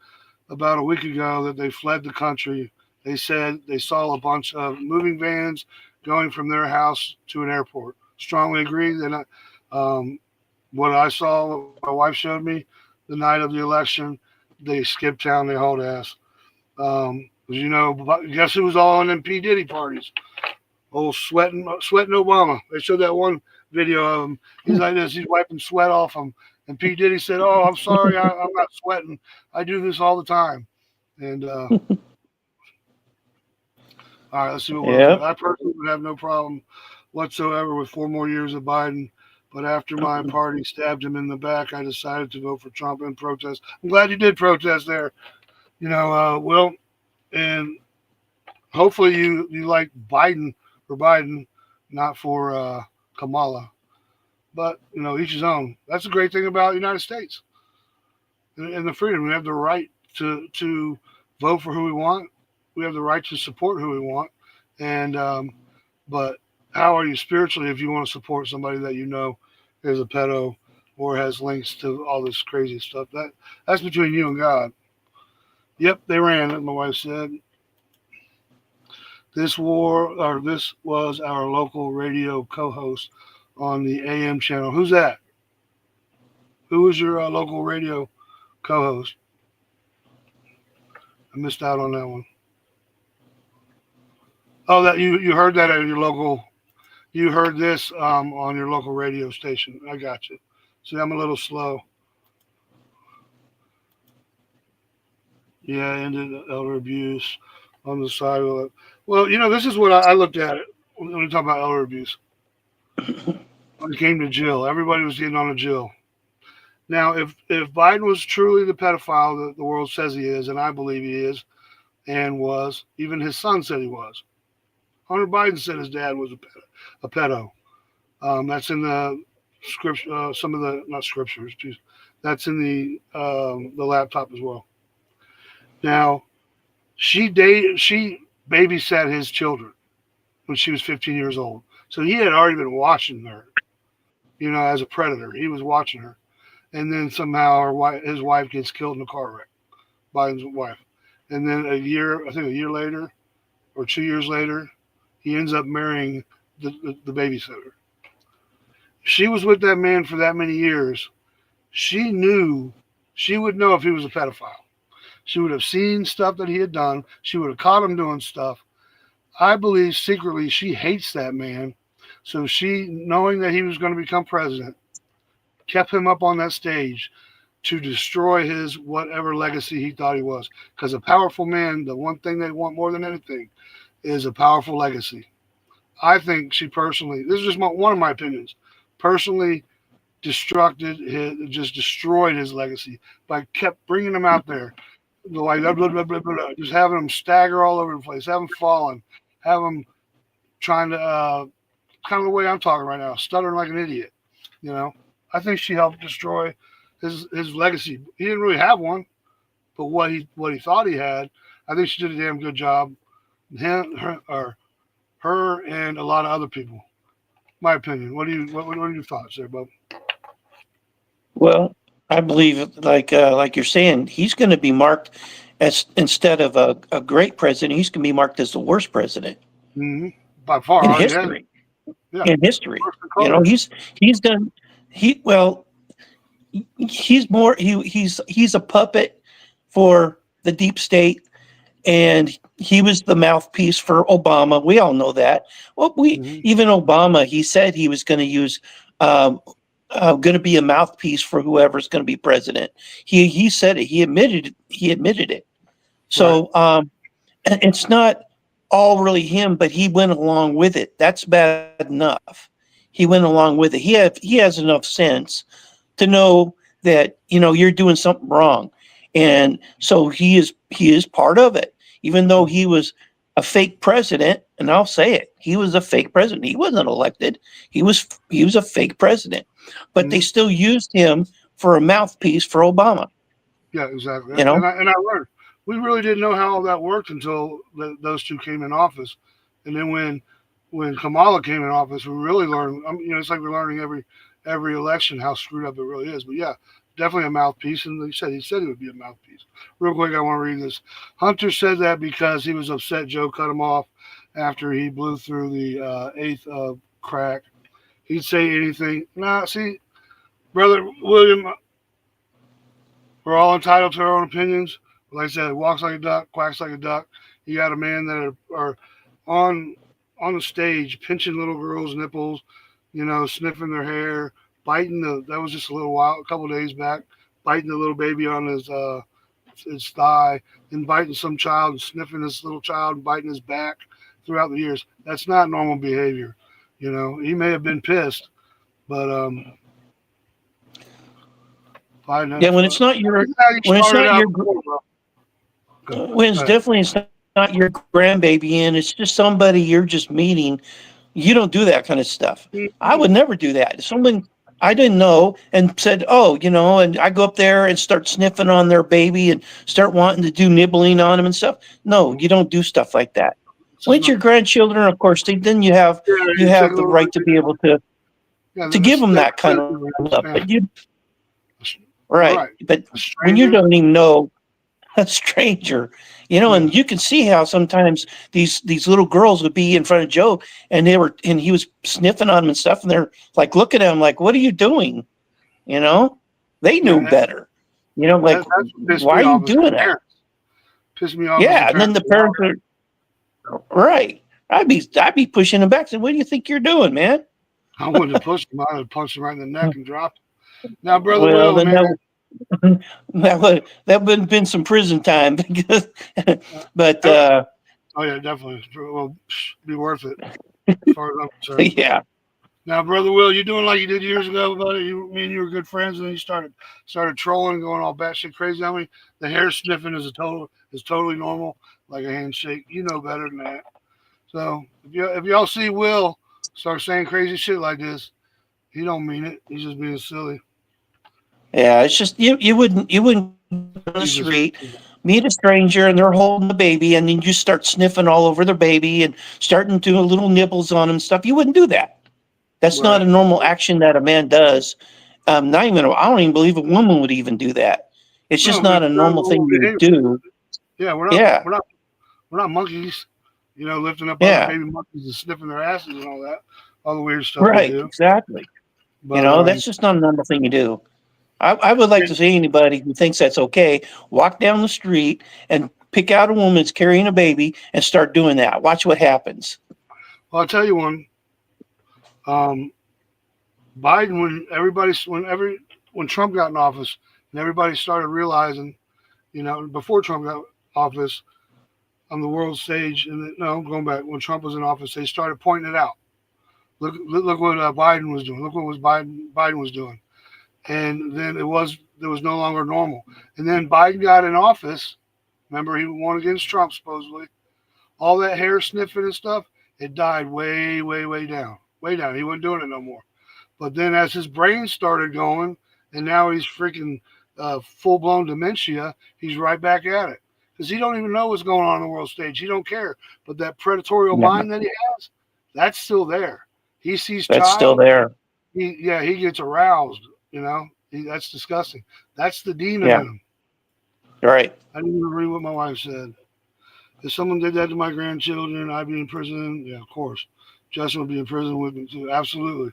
about a week ago that they fled the country. They said they saw a bunch of moving vans going from their house to an airport. Strongly agree. They're not. What I saw, what my wife showed me the night of the election, they skipped town, they hauled ass. Guess who was all in them P. Diddy parties? Old sweating Obama. They showed that one video of him. He's like this, he's wiping sweat off him. And P. Diddy said, "Oh, I'm sorry, I'm not sweating. I do this all the time." And all right, let's see what we're looking at. Yep. I personally would have no problem whatsoever with 4 more years of Biden. But after my party stabbed him in the back, I decided to vote for Trump in protest. I'm glad you did protest there. Will, and hopefully you like Biden for Biden, not for Kamala. But, each his own. That's the great thing about the United States and the freedom. We have the right to vote for who we want. We have the right to support who we want. And but how are you spiritually if you want to support somebody that you know is a pedo or has links to all this crazy stuff? That's between you and God. Yep, they ran it, my wife said. This was our local radio co-host on the AM channel. Who's that? Who was your local radio co-host? I missed out on that one. Oh, that you heard that at your local. You heard this on your local radio station. I got you. See, I'm a little slow. Yeah, ended elder abuse on the side of it. Well, this is what I looked at it when we talk about elder abuse. When it came to Jill, everybody was getting on a Jill. Now, if Biden was truly the pedophile that the world says he is, and I believe he is, and was, even his son said he was. Hunter Biden said his dad was a pedo. That's in the scripture, some of the not scriptures. Geez, that's in the laptop as well. Now she babysat his children when she was 15 years old, so he had already been watching her. As a predator, he was watching her, and then somehow his wife gets killed in a car wreck by his wife, and then I think a year later or 2 years later, he ends up marrying the babysitter. She was with that man for that many years. She knew, she would know if he was a pedophile. She would have seen stuff that he had done. She would have caught him doing stuff. I believe secretly she hates that man. So she, knowing that he was going to become president, kept him up on that stage to destroy his whatever legacy he thought he was. Because a powerful man, the one thing they want more than anything is a powerful legacy. I think she personally, this is just one of my opinions, personally just destroyed his legacy by kept bringing him out there, like blah, blah, blah, blah, blah, just having him stagger all over the place, have him falling, have him trying to, kind of the way I'm talking right now, stuttering like an idiot. You know, I think she helped destroy his legacy. He didn't really have one, but what he thought he had, I think she did a damn good job. Her and a lot of other people. My opinion. What are your thoughts there, Bob? Well, I believe, like you're saying, he's going to be marked as, instead of a great president, he's going to be marked as the worst president Mm-hmm. By far, in already has. history. Yeah. In history, he's done. He's more. He's a puppet for the deep state, and he was the mouthpiece for Obama. We all know that. Well, even Obama, he said he was going to use. Going to be a mouthpiece for whoever's going to be president. He said it. He admitted it. So it's not all really him, but he went along with it. That's bad enough. He went along with it. He has enough sense to know that you're doing something wrong, and so he is part of it. Even though he was a fake president, and I'll say it, he was a fake president. He wasn't elected. He was a fake president, but they still used him for a mouthpiece for Obama. Yeah, exactly. And I learned we really didn't know how all that worked until those two came in office, and then when Kamala came in office, we really learned. It's like we're learning every election how screwed up it really is. But yeah, definitely a mouthpiece, and he said he would be a mouthpiece. Real quick, I want to read this. Hunter said that because he was upset Joe cut him off after he blew through the eighth of crack. He'd say anything. Nah, see, brother William, we're all entitled to our own opinions. Like I said, walks like a duck, quacks like a duck. You got a man that are on the stage pinching little girls' nipples, sniffing their hair, biting that was just a couple of days back, biting the little baby on his thigh, and biting some child and sniffing this little child and biting his back throughout the years. That's not normal behavior. He may have been pissed, but when it's not your when it's definitely it's not your grandbaby, and it's just somebody you're just meeting. You don't do that kind of stuff. I would never do that. If someone I didn't know and said, "Oh, and I go up there and start sniffing on their baby and start wanting to do nibbling on them and stuff." No, you don't do stuff like that. When it's your grandchildren, of course, then you have the right to be able to give them that kind of love. But when you don't even know a stranger, and you can see how sometimes these little girls would be in front of Joe, and he was sniffing on them and stuff, and they're like looking at him like, "What are you doing?" They knew better. Like, why are you doing that? Pissed me off. Yeah, and then the parents are right. I'd be pushing him back, saying, "What do you think you're doing, man?" I wouldn't have pushed him. I'd have punched him right in the neck and dropped him. Now, brother Will, man. That would have been some prison time, because, but oh yeah, definitely. Well, be worth it as far as I'm concerned. Yeah. Now, brother Will, you doing like you did years ago, buddy? Me and you were good friends, and then you started trolling and going all batshit crazy on me. The hair sniffing is totally normal, like a handshake. You know better than that. So if y'all see Will start saying crazy shit like this, He don't mean it. He's just being silly. Yeah, it's just you wouldn't go on the He's just street, meet a stranger and they're holding the baby, and then you start sniffing all over their baby and starting to do little nibbles on them and stuff. You wouldn't do that. That's not right. a normal action that a man does. Not even I don't even believe a woman would even do that. It's just No, but not it's a not normal thing normal you would behavior. do. Yeah, Yeah, we're not monkeys. You know, lifting up other yeah, baby monkeys and sniffing their asses and all that, all the weird stuff they right, do. exactly. But That's just not a normal thing to do. I would like to and, see anybody who thinks that's okay walk down the street and pick out a woman that's carrying a baby and start doing that. Watch what happens. well, I'll tell you one. Um, Biden, when Trump got in office, and everybody started realizing, you know, before Trump got office on the world stage, and no, going back when Trump was in office, they started pointing it out. Look what Biden was doing. Look what was Biden was doing, and then there was no longer normal. And then Biden got in office. Remember, he won against Trump supposedly. All that hair sniffing and stuff, it died way, way, way down, way down. He wasn't doing it no more. But then as his brain started going, and now he's freaking full blown dementia, he's right back at it because he don't even know what's going on the world stage. He don't care. But that predatorial Yeah, mind that he has, that's still there. He sees that's still child. there. He gets aroused. You know, that's disgusting. That's the demon in Yeah, him. right. I didn't even read what my wife said. If someone did that to my grandchildren, I'd be in prison. Yeah, of course. Justin would be in prison with me too. Absolutely.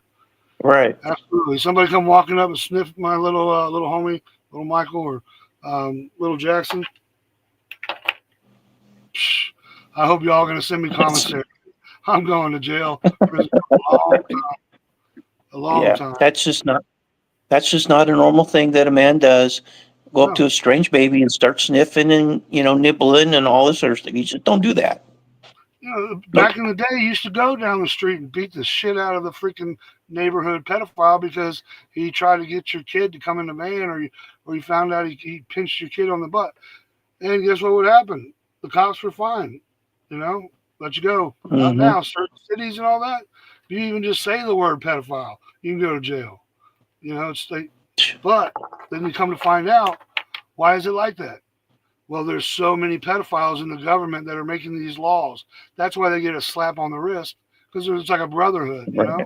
Right. Absolutely. Somebody come walking up and sniff my little homie, little Michael or little Jackson. Psh, I hope y'all gonna send me That's, commissary. I'm going to jail, prison for a long yeah, time. that's just not a normal thing that a man does. Go up No, to a strange baby and start sniffing and nibbling and all this sort of stuff. You just don't do that. you know, Nope. back in the day, you used to go down the street and beat the shit out of the freaking neighborhood pedophile because he tried to get your kid to come in the van, or you found out he pinched your kid on the butt. And guess what would happen? The cops were fine, you know, let you go. Not Hmm. now. Certain cities and all that, if you even just say the word pedophile, you can go to jail. You know, it's like, but then you come to find out, why is it like that? Well, there's so many pedophiles in the government that are making these laws. That's why they get a slap on the wrist because it's like a brotherhood. You Right. know,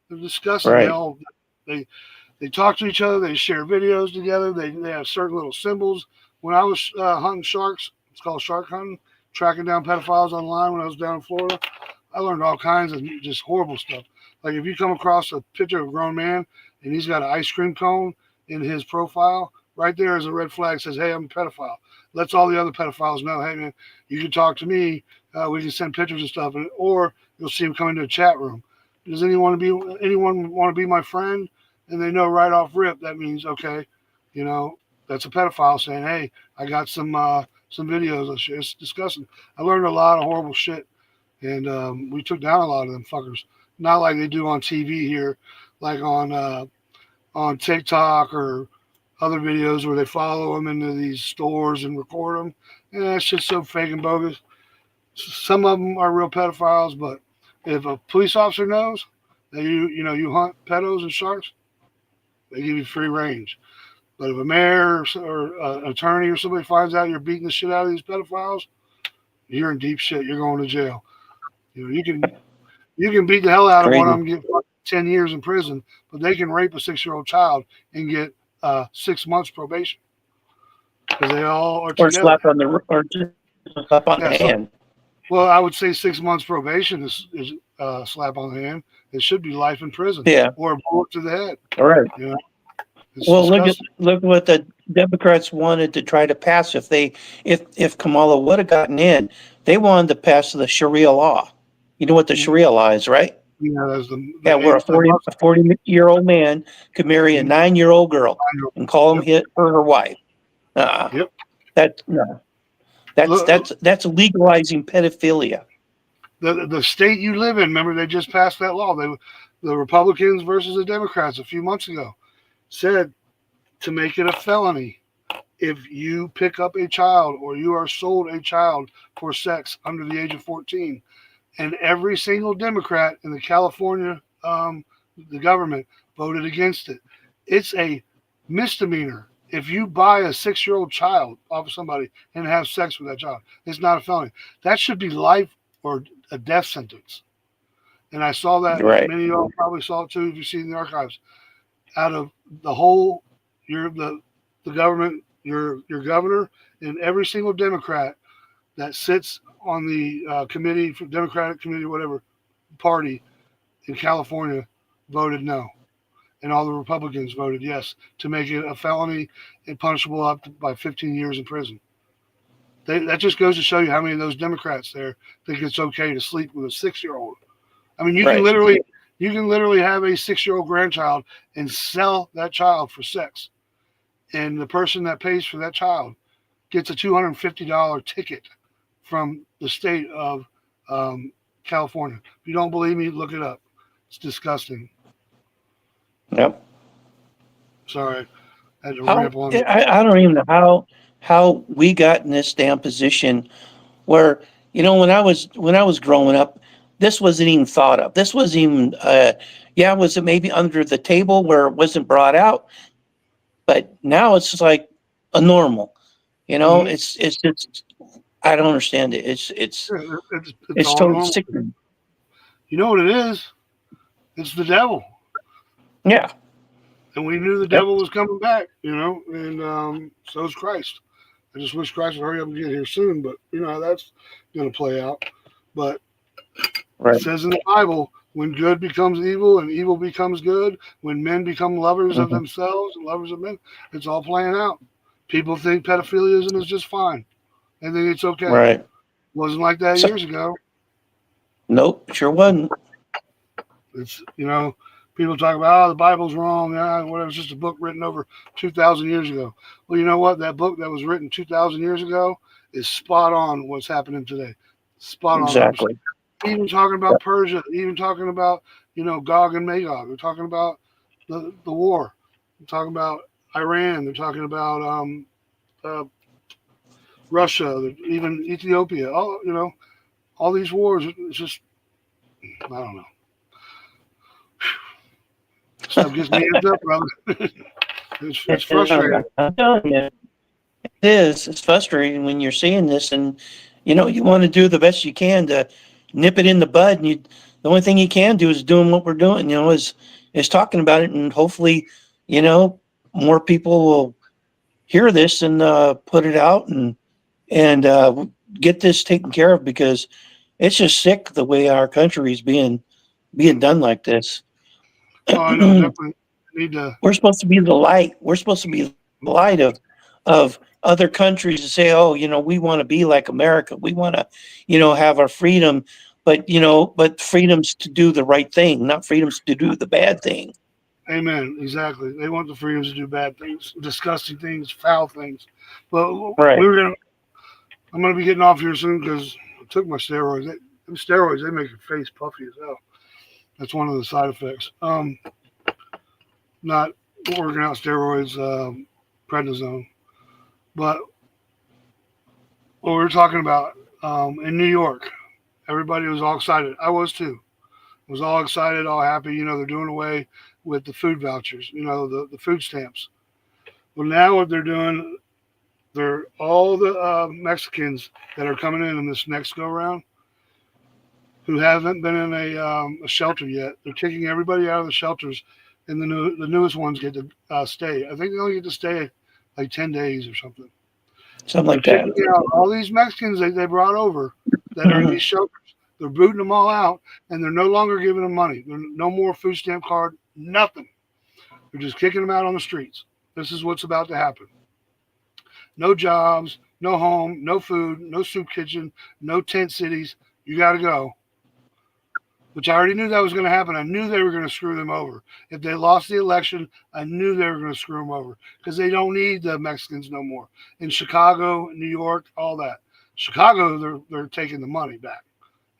they're disgusting. Right. They they talk to each other. They share videos together. They have certain little symbols. When I was hunting sharks, it's called shark hunting, tracking down pedophiles online when I was down in Florida. I learned all kinds of just horrible stuff. Like if you come across a picture of a grown man and he's got an ice cream cone in his profile, right there is a red flag that says, "Hey, I'm a pedophile." Lets all the other pedophiles know, "Hey, man, you can talk to me. We can send pictures and stuff." Or you'll see him come into a chat room. Does anyone want to be my friend? And they know right off rip that means okay, you know, that's a pedophile saying, "Hey, I got some videos I'll share." It's disgusting. I learned a lot of horrible shit, and we took down a lot of them fuckers. Not like they do on TV here, like on TikTok or other videos where they follow them into these stores and record them. And that's just so fake and bogus. Some of them are real pedophiles, but if a police officer knows that you hunt pedos and sharks, they give you free range. But if a mayor or an attorney or somebody finds out you're beating the shit out of these pedophiles, you're in deep shit. You're going to jail. You know, you can beat the hell out of one of Crazy. them, and get 10 years in prison, but they can rape a 6-year-old child and get 6 months probation because they all are Or together. slap on or just slap on the Yeah. So, hand. well, I would say 6 months probation is a slap on the hand. It should be life in prison Yeah. or a bullet to the head. All right. You know, it's Well, look at disgusting. what the Democrats wanted to try to pass if Kamala would have gotten in. They wanted to pass the Sharia law. You know what the Sharia law is, right? You know, as Yeah, where a 40-year-old man could marry a 9-year-old girl and call him Yep. her wife. Uh, Yep. that no, Look, that's legalizing pedophilia. the state you live in, remember they just passed that law. The Republicans versus the Democrats a few months ago said to make it a felony if you pick up a child or you are sold a child for sex under the age of 14. And every single Democrat in the California, the government voted against it. It's a misdemeanor. If you buy a 6-year-old child off of somebody and have sex with that child, it's not a felony. That should be life or a death sentence. And I saw that. Right. Many of y'all probably saw it too if you've seen the archives. Out of the whole, the government, your governor, and every single Democrat that sits on the committee, for Democratic committee, whatever party in California, voted no, and all the Republicans voted yes to make it a felony and punishable up to, by 15 years in prison. That just goes to show you how many of those Democrats there think it's okay to sleep with a 6-year-old. I mean, you can literally have a 6-year-old grandchild and sell that child for sex, and the person that pays for that child gets a $250 ticket from the state of California. If you don't believe me, look it up. It's disgusting. Yep. Sorry, I had to How ramble on. I don't even know how we got in this damn position where, when I was growing up, this wasn't even thought of. This wasn't even was it maybe under the table where it wasn't brought out, but now it's like a normal. Mhm. It's just I don't understand it. It's It's all totally normal. sickening. You know what it is? It's the devil. Yeah. And we knew the Yep. devil was coming back, and so is Christ. I just wish Christ would hurry up and get here soon, but you know how that's going to play out. But Right. it says in the Bible, when good becomes evil and evil becomes good, when men become lovers of Mhm. themselves and lovers of men, it's all playing out. People think pedophilism is just fine. They think it's okay. Right. Wasn't like that So, years ago. nope, sure wasn't. It's people talk about the Bible's wrong, whatever. It's just a book written over 2,000 years ago. Well, you know what? That book that was written 2,000 years ago is spot on what's happening today. Spot on. Exactly. Even talking about Persia, even talking about Gog and Magog. They're talking about the war. They're talking about Iran. They're talking about Russia, even Ethiopia. All these wars. It's just I don't know. Stuff gets me amped up, brother. It's frustrating. I'm telling you, it is. It's frustrating when you're seeing this, and you want to do the best you can to nip it in the bud. And the only thing you can do is doing what we're doing. Is talking about it, and hopefully, more people will hear this and put it out and get this taken care of, because it's just sick the way our country is being done like this. Oh, I know. Definitely need to. We're supposed to be the light. We're supposed to be the light of other countries to say, oh, we want to be like America. We want to, have our freedom, but freedoms to do the right thing, not freedoms to do the bad thing. Amen. Exactly. They want the freedoms to do bad things, disgusting things, foul things. But Right. I'm gonna be getting off here soon because I took my steroids. Steroids, they make your face puffy as hell. That's one of the side effects. Not working out steroids, prednisone. But what we were talking about in New York, everybody was all excited. I was too. I was all excited, all happy. They're doing away with the food vouchers, the food stamps. Well, now what they're doing, they're all the Mexicans that are coming in this next go round who haven't been in a shelter yet. They're kicking everybody out of the shelters, and the newest ones get to stay. I think they only get to stay like 10 days or something. Something like They're that. kicking out all these Mexicans they brought over that are in these shelters. They're booting them all out, and they're no longer giving them money. There's no more food stamp card, nothing. They're just kicking them out on the streets. This is what's about to happen. No jobs, no home, no food, no soup kitchen, no tent cities. You got to go. Which I already knew that was going to happen. I knew they were going to screw them over. If they lost the election, I knew they were going to screw them over because they don't need the Mexicans no more. In Chicago, New York, all that. Chicago, they're taking the money back.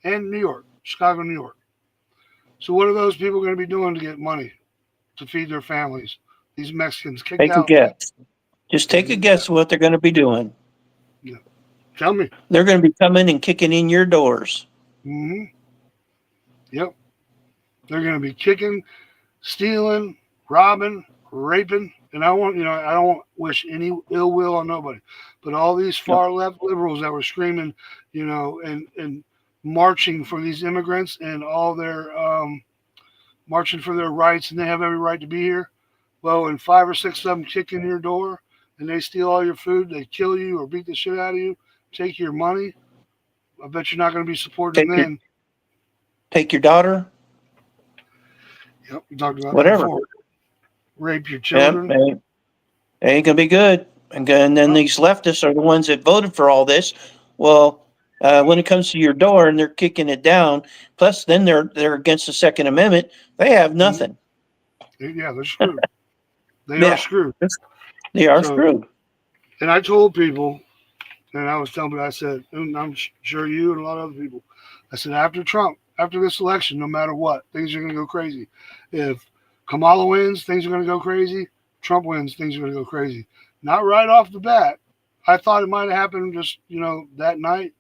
And New York, Chicago, New York. So what are those people going to be doing to get money to feed their families? These Mexicans kicked Take a out. guess. Just take a guess what they're going to be doing. Yeah. Tell me. They're going to be coming and kicking in your doors. Mm-hmm. Yep. They're going to be kicking, stealing, robbing, raping, and I don't wish any ill will on nobody, but all these far left liberals that were screaming, and marching for these immigrants and all their marching for their rights, and they have every right to be here. Well, when 5 or 6 of them kick in your door and they steal all your food, they kill you or beat the shit out of you, take your money. I bet you're not going to be supporting them. Take your daughter. Yep, we talked about Whatever. that before. Rape your children. Yep, ain't gonna be good. And then these leftists are the ones that voted for all this. Well, when it comes to your door and they're kicking it down, plus then they're against the Second Amendment. They have nothing. Yeah, they're screwed. They are screwed. They are screwed. And I told people, and I was telling people, I said, and I'm sure you and a lot of other people, I said, after this election, no matter what, things are going to go crazy. If Kamala wins, things are going to go crazy. Trump wins, things are going to go crazy. Not right off the bat. I thought it might have happened just, that night.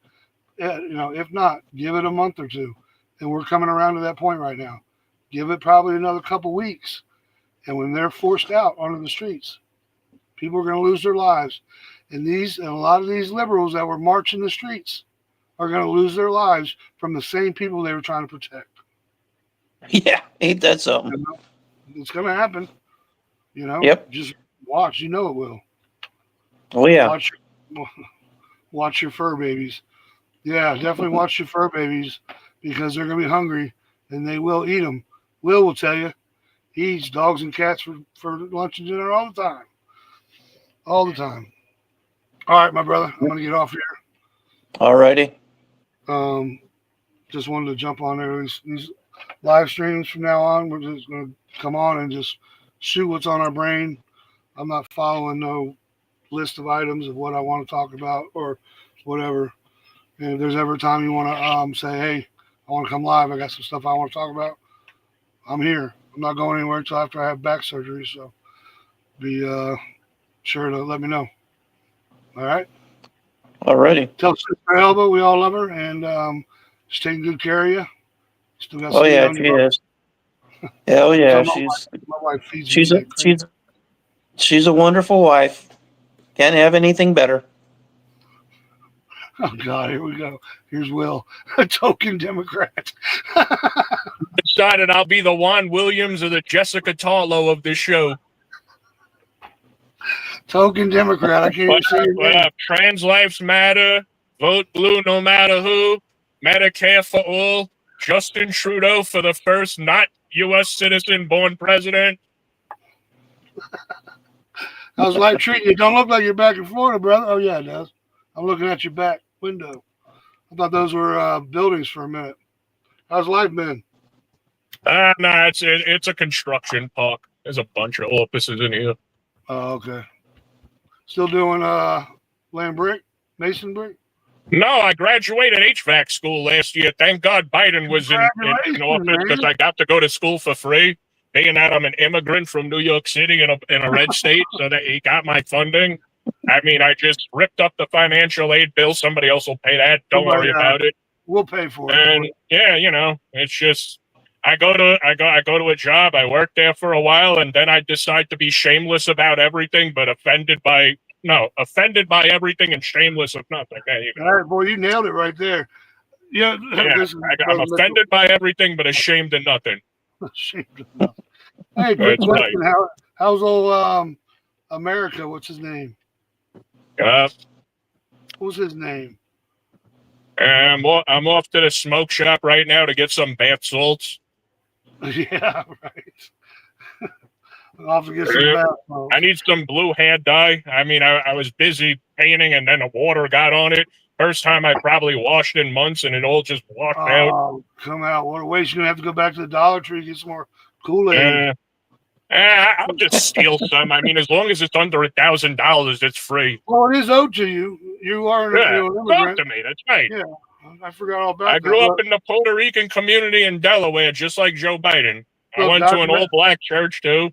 If not, give it a month or two. And we're coming around to that point right now. Give it probably another couple weeks. And when they're forced out onto the streets, people are going to lose their lives. And a lot of these liberals that were marching the streets are going to lose their lives from the same people they were trying to protect. Yeah, ain't that something? It's going to happen. Yep. Just watch. It will. Oh, yeah. Watch your fur babies. Yeah, definitely watch your fur babies because they're going to be hungry and they will eat them. Will tell you. He eats dogs and cats for lunch and dinner all the time. All the time. All right, my brother. I'm going to get off here. All righty. Just wanted to jump on there. These live streams from now on, we're just going to come on and just shoot what's on our brain. I'm not following no list of items of what I want to talk about or whatever. And if there's ever a time you want to say, hey, I want to come live, I got some stuff I want to talk about, I'm here. I'm not going anywhere until after I have back surgery, so be sure to let me know. All right? All righty. Tell Sister Elba we all love her, and she's taking good care of you. Still got She is. Hell yeah, my wife feeds me. She's a wonderful wife. Can't have anything better. Oh God, here we go. Here's Will, a token Democrat. Decided I'll be the Juan Williams or the Jessica Tarlow of this show. Token Democrat. I can't even say your name. Trans lives matter. Vote blue no matter who. Medicare for all. Justin Trudeau for the first not U.S. citizen born president. How's life treating you? Don't look like you're back in Florida, brother. Oh yeah, it does. I'm looking at your back window. I thought those were buildings for a minute. How's life been? Nah, it's a construction park. There's a bunch of offices in here. Oh, okay. Still doing laying brick, mason brick? No, I graduated HVAC school last year. Thank God Biden was in office because I got to go to school for free. Being that I'm an immigrant from New York City in a red state, so that he got my funding. I mean, I just ripped up the financial aid bill. Somebody else will pay that. Don't worry about it. We'll pay for it. And yeah, it's just I go to a job. I work there for a while, and then I decide to be shameless about everything, but offended by everything and shameless of nothing. All right, boy, you nailed it right there. Yeah, I'm offended by everything, but ashamed of nothing. Ashamed of nothing. Hey, quick question. How's old America? What's his name? What's his name? I'm off to the smoke shop right now to get some bath salts. Yeah, right. I'll have to get some bath salts. I need some blue hair dye. I mean, I was busy painting and then the water got on it. First time I probably washed in months and it all just washed out. Oh, come out. What a waste. You're going to have to go back to the Dollar Tree and get some more Kool-Aid. I'll just steal some. I mean, as long as it's under $1,000, it's free. Well, it is owed to you. You are an immigrant. To me. That's right. Yeah, I forgot all about that. I grew up in the Puerto Rican community in Delaware, just like Joe Biden. I went to an all-black church, too.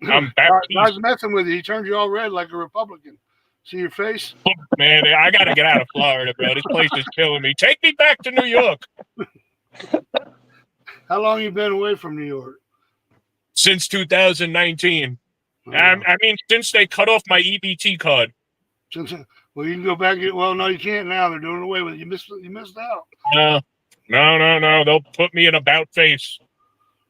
I'm Baptist. I was messing with you. He turned you all red like a Republican. See your face? Man, I got to get out of Florida, bro. This place is killing me. Take me back to New York. How long you been away from New York? since 2019. I mean, since they cut off my EBT card. Well, you can go back. Well, no, you can't now. They're doing away with it. You missed out. No. They'll put me in about face.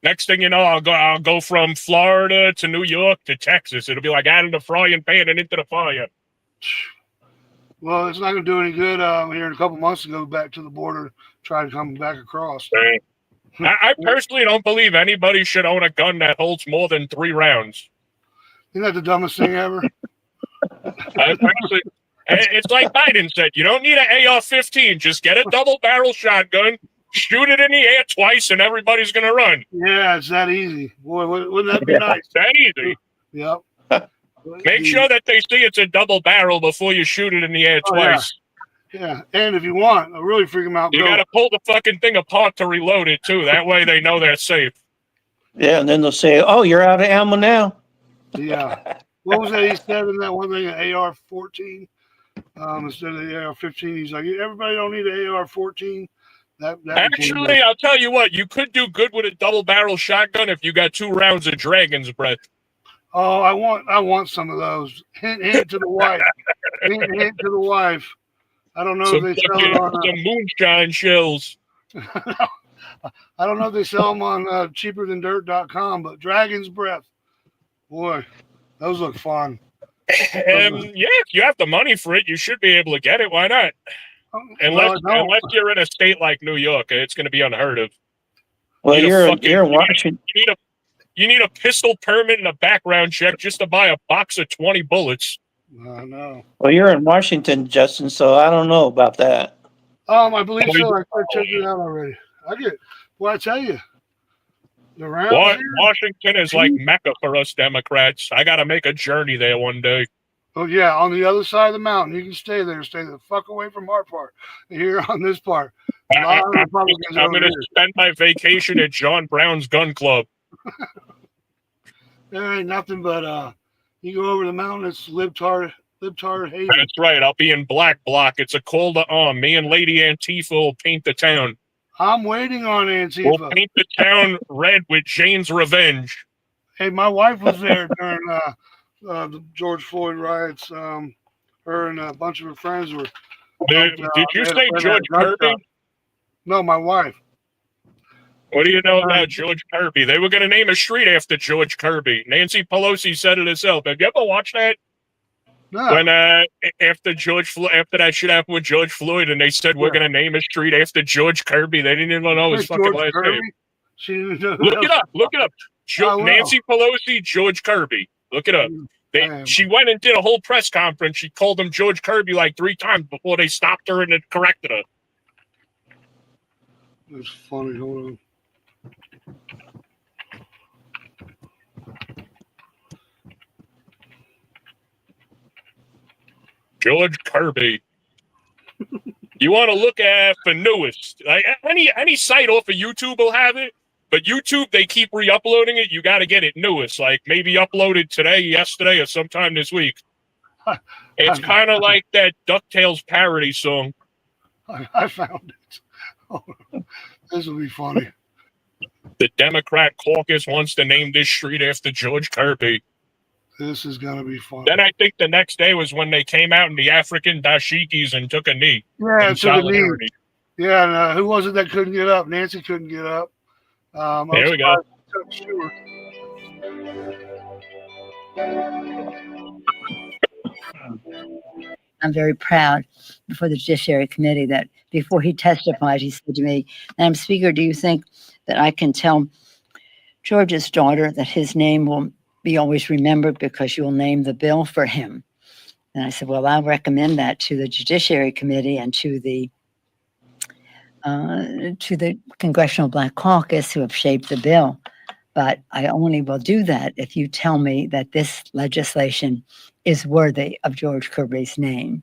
Next thing you know, I'll go from Florida to New York to Texas. It'll be like adding the frying pan and into the fire. Well, it's not going to do any good here in a couple months to go back to the border, try to come back across. Right. I personally don't believe anybody should own a gun that holds more than 3 rounds. Isn't that the dumbest thing ever? It's like Biden said, you don't need an AR-15. Just get a double-barrel shotgun, shoot it in the air twice, and everybody's going to run. Yeah, it's that easy. Boy, wouldn't that be nice? That easy. Yep. Make sure that they see it's a double barrel before you shoot it in the air twice. Yeah, and if you want, I'll really freak them out. You got to pull the fucking thing apart to reload it, too. That way they know they're safe. Yeah, and then they'll say, oh, you're out of ammo now. Yeah. What was that he said in that one thing, an AR-14? Instead of the AR-15, he's like, everybody don't need an AR-14. Actually, I'll tell you what, you could do good with a double-barrel shotgun if you got 2 rounds of Dragon's Breath. Oh, I want some of those. Hint to the wife. hint to the wife. I don't know if they sell it on some moonshine shells. I don't know if they sell them on cheaperthandirt.com, but Dragon's Breath, boy, those look fun. Yeah, if you have the money for it, you should be able to get it. Why not? Unless you're in a state like New York, it's going to be unheard of. Well, you're in Washington. You need a pistol permit and a background check just to buy a box of 20 bullets. No. Well, you're in Washington, Justin, so I don't know about that. I believe so. I checked it out already. I tell you, the rounds Washington is like Mecca for us Democrats. I got to make a journey there one day. Oh yeah, on the other side of the mountain, you can stay there. Stay the fuck away from our part. Here on this part, I'm going to spend my vacation at John Brown's Gun Club. There ain't nothing but you go over the mountain, it's libtard haven. That's right. I'll be in Black Block. It's a call to arm. Me and Lady Antifa will paint the town. I'm waiting on Antifa. We'll paint the town red with Jane's Revenge. Hey, my wife was there during the George Floyd riots. Her and a bunch of her friends were. Did you say George Kirby? No, my wife. What do you know about George Kirby? They were going to name a street after George Kirby. Nancy Pelosi said it herself. Have you ever watched that? No. When after that shit happened with George Floyd, and they said we're going to name a street after George Kirby, they didn't even know his fucking last name. She didn't know. Look it up. Nancy Pelosi, George Kirby. Look it up. She went and did a whole press conference. She called him George Kirby like 3 times before they stopped her and corrected her. That's funny. Hold on. George Kirby. You want to look at for newest. Like any site off of YouTube will have it, but YouTube, they keep re-uploading it. You got to get it newest, like maybe uploaded today, yesterday, or sometime this week. It's kind of like that DuckTales parody song. I found it. Oh, this will be funny. The Democrat caucus wants to name this street after George Kirby. This is going to be fun. Then I think the next day was when they came out in the African dashikis and took a knee. Yeah, took a knee. Yeah, and who was it that couldn't get up? Nancy couldn't get up. There we go. I'm very proud before the Judiciary Committee that before he testified, he said to me, Madam Speaker, do you think that I can tell George's daughter that his name will be always remembered because you will name the bill for him? And I said, well, I'll recommend that to the Judiciary Committee and to the Congressional Black Caucus who have shaped the bill. But I only will do that if you tell me that this legislation is worthy of George Kirby's name.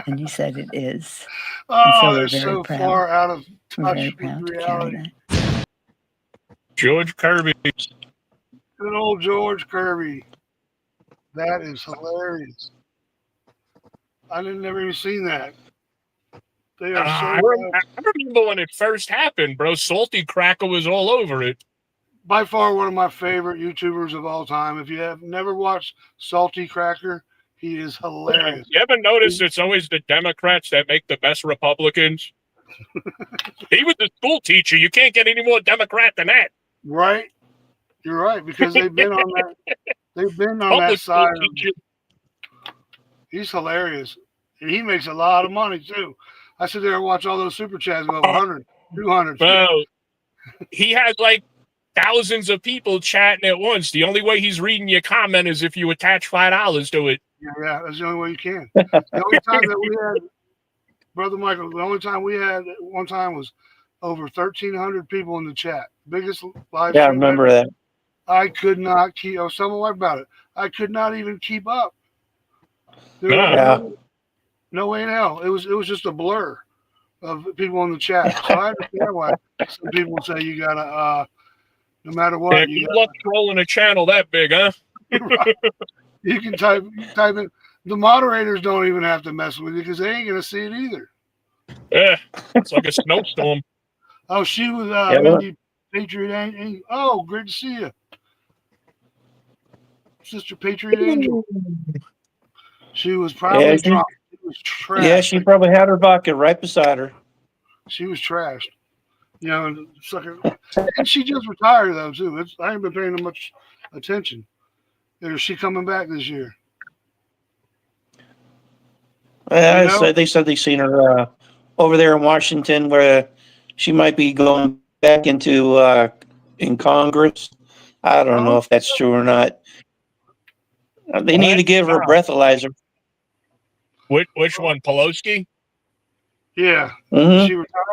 And he said it is. Oh, they're so far out of touch with reality. George Kirby. Good old George Kirby. That is hilarious. I never even seen that. They are I remember when it first happened, bro. Salty Cracker was all over it. by far one of my favorite YouTubers of all time. If you have never watched Salty Cracker, he is hilarious. You ever notice it's always the Democrats that make the best Republicans? He was a school teacher. You can't get any more Democrat than that. Right? You're right, because they've been on that. They've been on that Public school side. teacher. He's hilarious, and he makes a lot of money too. I sit there and watch all those super chats go 100, 200. Well, he has like thousands of people chatting at once. The only way he's reading your comment is if you attach $5 to it. Yeah, that's the only way you can. The only time that we had, Brother Michael, the only time we had at one time was over 1,300 people in the chat. Biggest live Yeah, I stream remember ever. that. I could not keep. I was telling my wife about it. I could not even keep up. There was Yeah. no way in hell. It was just a blur of people in the chat. So I understand why some people say you gotta, no matter what, Yeah, you good luck trolling a channel that big, huh? you can type in. The moderators don't even have to mess with you because they ain't gonna see it either. Yeah, it's like a snowstorm. Oh, she was Yeah, Mindy Patriot Angel. Oh, great to see you, Sister Patriot Angel. She was probably Yeah, she- drunk. She was trashed. Yeah, she probably had her vodka right beside her. She was trashed. You know, and sucker. And she just retired though too. I ain't been paying her much attention. Is she coming back this year? Yeah, You know? so they said they seen her over there in Washington, where she might be going back into in Congress. I don't know if that's true or not. They need to give her a breathalyzer. Which one, Pelosi? Yeah. Mhm. She retired.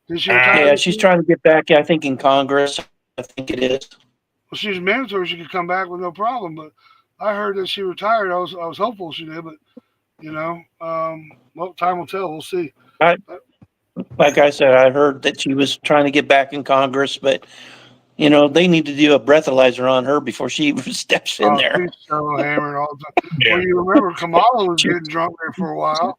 Did she retire? Yeah, she's trying to get back. I think in Congress. I think it is. Well, she's mandatory. She could come back with no problem. But I heard that she retired. I was hopeful she did, but you know, well, time will tell. We'll see. Like I said, I heard that she was trying to get back in Congress, but you know they need to do a breathalyzer on her before she even steps in there. She's so hammered all the time. Yeah. Well, you remember Kamala was getting drunk there for a while.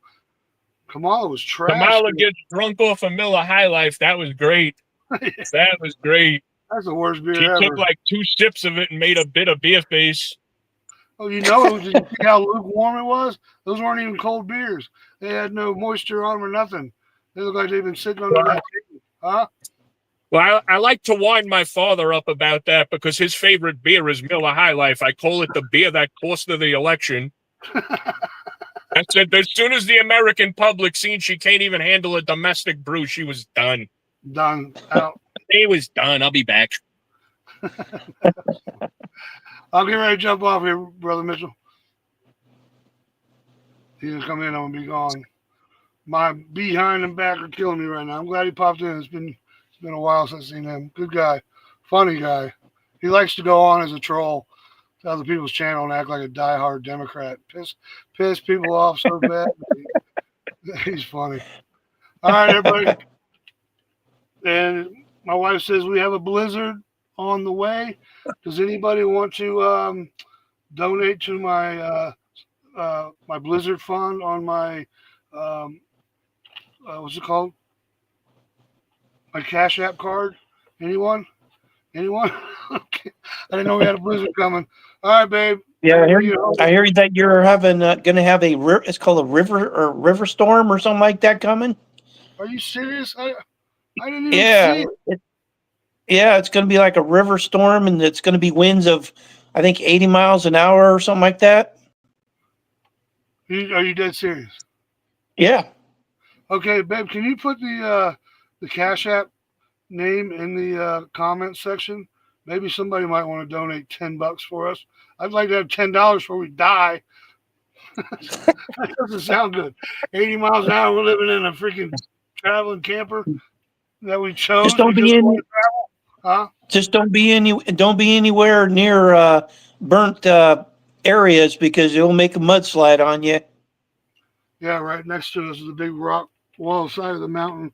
Kamala was trash. Kamala gets drunk off a Miller High Life. That was great. That was great. That's the worst beer She ever. took like 2 sips of it and made a bit of beer face. Oh, you know, did you see how lukewarm it was? Those weren't even cold beers. They had no moisture on them or nothing. They look like they've been sitting under that table. Huh? Well, I like to wind my father up about that because his favorite beer is Miller High Life. I call it the beer that cost her the election. I said, as soon as the American public seen she can't even handle a domestic brew, she was done. Done. Out. He was done. I'll be back. I'll get ready to jump off here, Brother Mitchell. He's gonna come in, I'm gonna be gone. My behind and back are killing me right now. I'm glad he popped in. It's been a while since I've seen him. Good guy. Funny guy. He likes to go on as a troll to other people's channel and act like a diehard Democrat. Piss people off so bad. He's funny. All right, everybody. And my wife says we have a blizzard on the way. Does anybody want to donate to my my blizzard fund on my what's it called? My Cash App card? Anyone? Okay. I didn't know we had a blizzard coming. All right, babe. Yeah, I hear that you're having going to have it's called a river storm or something like that coming. Are you serious? I didn't even see it. Yeah, it's going to be like a river storm, and it's going to be winds of, I think, 80 miles an hour or something like that. Are you dead serious? Yeah. Okay, babe, can you put the Cash App name in the comment section? Maybe somebody might want to donate $10 for us. I'd like to have $10 before we die. That doesn't sound good. 80 miles an hour, we're living in a freaking traveling camper that we chose. Just don't be in. Huh? Just don't be anywhere near burnt areas because it'll make a mudslide on you. Yeah, right next to us is a big rock wall side of the mountain.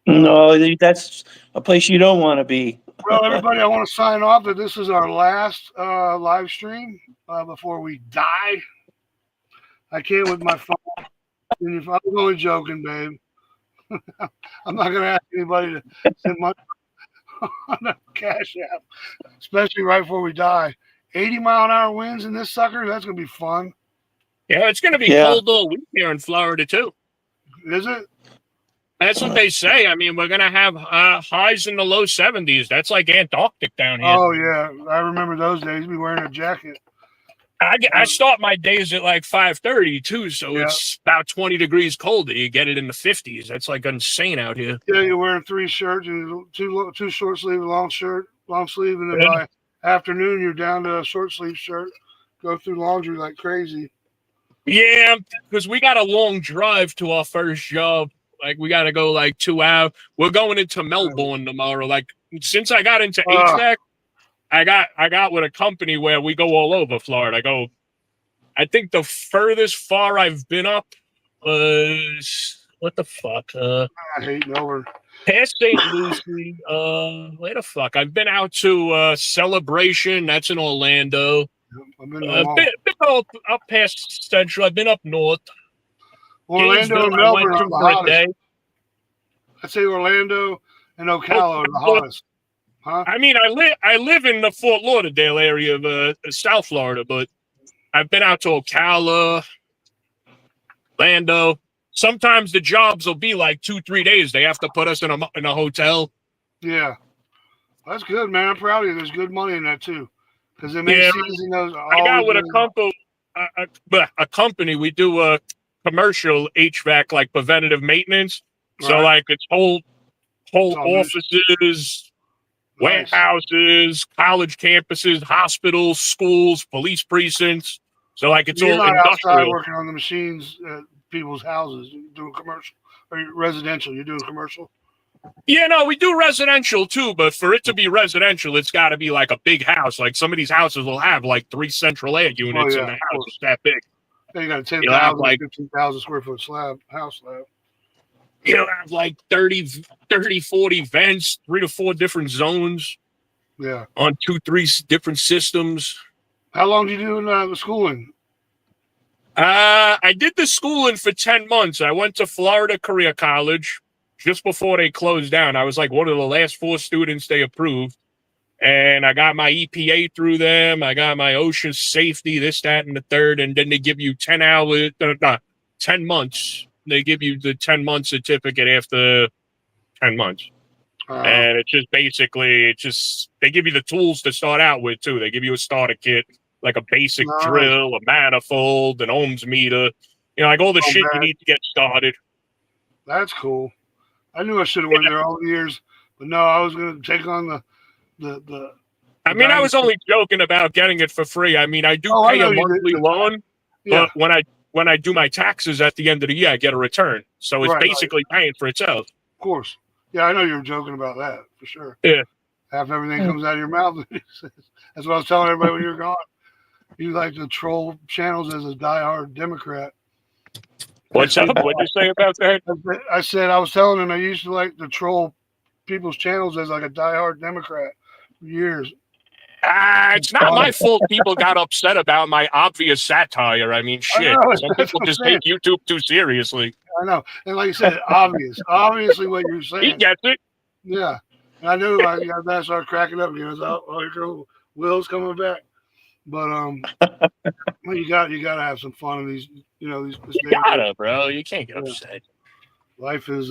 No, that's a place you don't want to be. Well, everybody, I want to sign off that this is our last live stream before we die. I can't with my phone. And I was only joking, babe. I'm not going to ask anybody to send money. on the Cash App, especially right before we die. 80-mile-an-hour winds in this sucker. That's gonna be fun. Yeah, it's going to be Yeah. cold all week here in Florida too. Is it? That's what they say. I mean, we're going to have highs in the low 70s. That's like Antarctic down here. Oh yeah, I remember those days. Be wearing a jacket. I start my days at like 5:30 too, so Yeah. it's about 20 degrees colder. You get it in the 50s. That's like insane out here. Yeah, you're wearing 3 shirts and two short sleeve, long sleeve, and then Yeah. by afternoon you're down to a short sleeve shirt. Go through laundry like crazy. Yeah, because we got a long drive to our first job. Like we got to go like 2 hours. We're going into Melbourne tomorrow. Like since I got into HVAC, I got with a company where we go all over Florida. I think the furthest far I've been up was what the fuck? I hate Melbourne. Past St. Lucie. Where the fuck? I've been out to Celebration. That's in Orlando. I've been to them all. Been up past Central. I've been up north. Orlando and Gainesville, I Melbourne went are to the for a hottest. day. I'd say Orlando and Ocala are the hottest. Huh? I mean, I live in the Fort Lauderdale area of South Florida, but I've been out to Ocala, Orlando. Sometimes the jobs will be like 2-3 days. They have to put us in a hotel. Yeah. That's good, man. I'm proud of you. There's good money in that too. Because they make Yeah, season those. I got with a company. We do a commercial HVAC, like preventative maintenance. So Right. like it's whole all offices, Nice. warehouses, college campuses, hospitals, schools, police precincts. So like it's You're all not outside industrial. working on the machines at people's houses. You're doing commercial or residential. You're doing commercial. Yeah, no, we do residential too, but for it to be residential, it's got to be like a big house. Like some of these houses will have like 3 central air units in the of house. course. It's that big. You got a 10,000, You'll have, like- 15,000 square foot house slab. You'll have like 30, 40 vents, 3 to 4 different zones Yeah. on 2-3 different systems. How long did you do the schooling? I did the schooling for 10 months. I went to Florida Career College just before they closed down. I was like one of the last 4 students they approved. And I got my EPA through them. I got my OSHA safety, this, that, and the third. And then they give you 10 months. They give you the 10-month certificate after 10 months. And it's just basically, they give you the tools to start out with, too. They give you a starter kit, like a basic Nice. drill, a manifold, an ohms meter, like all the shit you need to get started. That's cool. I knew I should have went there all the years, but no, I was going to take on the. I mean, I was only joking about getting it for free. I mean, I do Oh, I pay know a you monthly did. loan, Yeah. but when I do my taxes at the end of the year, I get a return. So it's Right. basically paying for itself. Of course. Yeah, I know you were joking about that for sure. Yeah. Half everything comes out of your mouth. That's what I was telling everybody when you were gone. You like to troll channels as a diehard Democrat. What's up? What'd you say about that? I said I was telling him I used to like to troll people's channels as like a diehard Democrat for years. It's not my fault people got upset about my obvious satire. I mean, shit. know, Some that's people what I'm just saying. take YouTube too seriously. I know, and like you said, obviously what you're He saying. gets it. Yeah, and I knew I started cracking up again. I was like, oh, here goes Will's coming back. But well, you got to have some fun in these, this You day. gotta, bro. You can't get Yeah. upset. Life is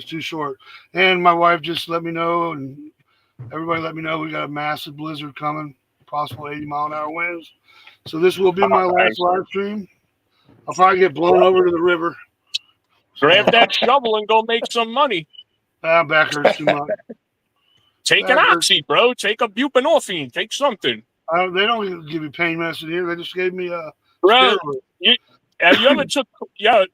too short. And my wife just let me know, and everybody let me know we got a massive blizzard coming, possible 80-mile-an-hour winds. So this will be my last live stream. I'll probably get blown over to the river. Grab that shovel and go make some money. Back hurts too much. Take an oxy, bro. Take a buprenorphine. Take something. They don't even give you pain medicine here. They just gave me a Bro, steroid. have you ever took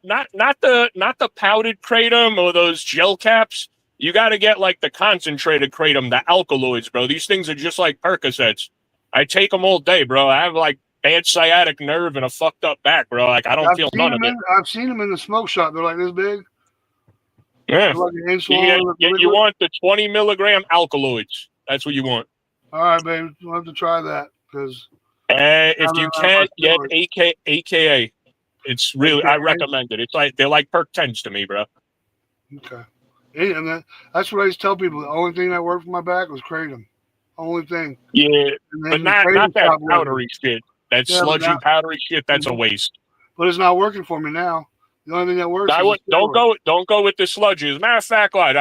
not the powdered kratom or those gel caps? You got to get like the concentrated kratom, the alkaloids, bro. These things are just like Percocets. I take them all day, bro. I have like bad sciatic nerve and a fucked up back, bro. Like I don't feel none of it. I've seen them in the smoke shop. They're like this big. Yeah. They're like an inch long. You want the 20 milligram alkaloids. That's what you want. All right, baby. We'll have to try that because If you can't get AKA, it's really I AKA? recommend it. It's like they're like Perk 10s to me, bro. okay. And that's what I used to tell people. The only thing that worked for my back was kratom. Only thing. Yeah, And but then the not kratom that stopped working. powdery shit. That Yeah, but sludgy now, powdery shit. That's a waste. but it's not working for me now. The only thing that works I is the would steroid. don't go with the sludgy. As a matter of fact, lad,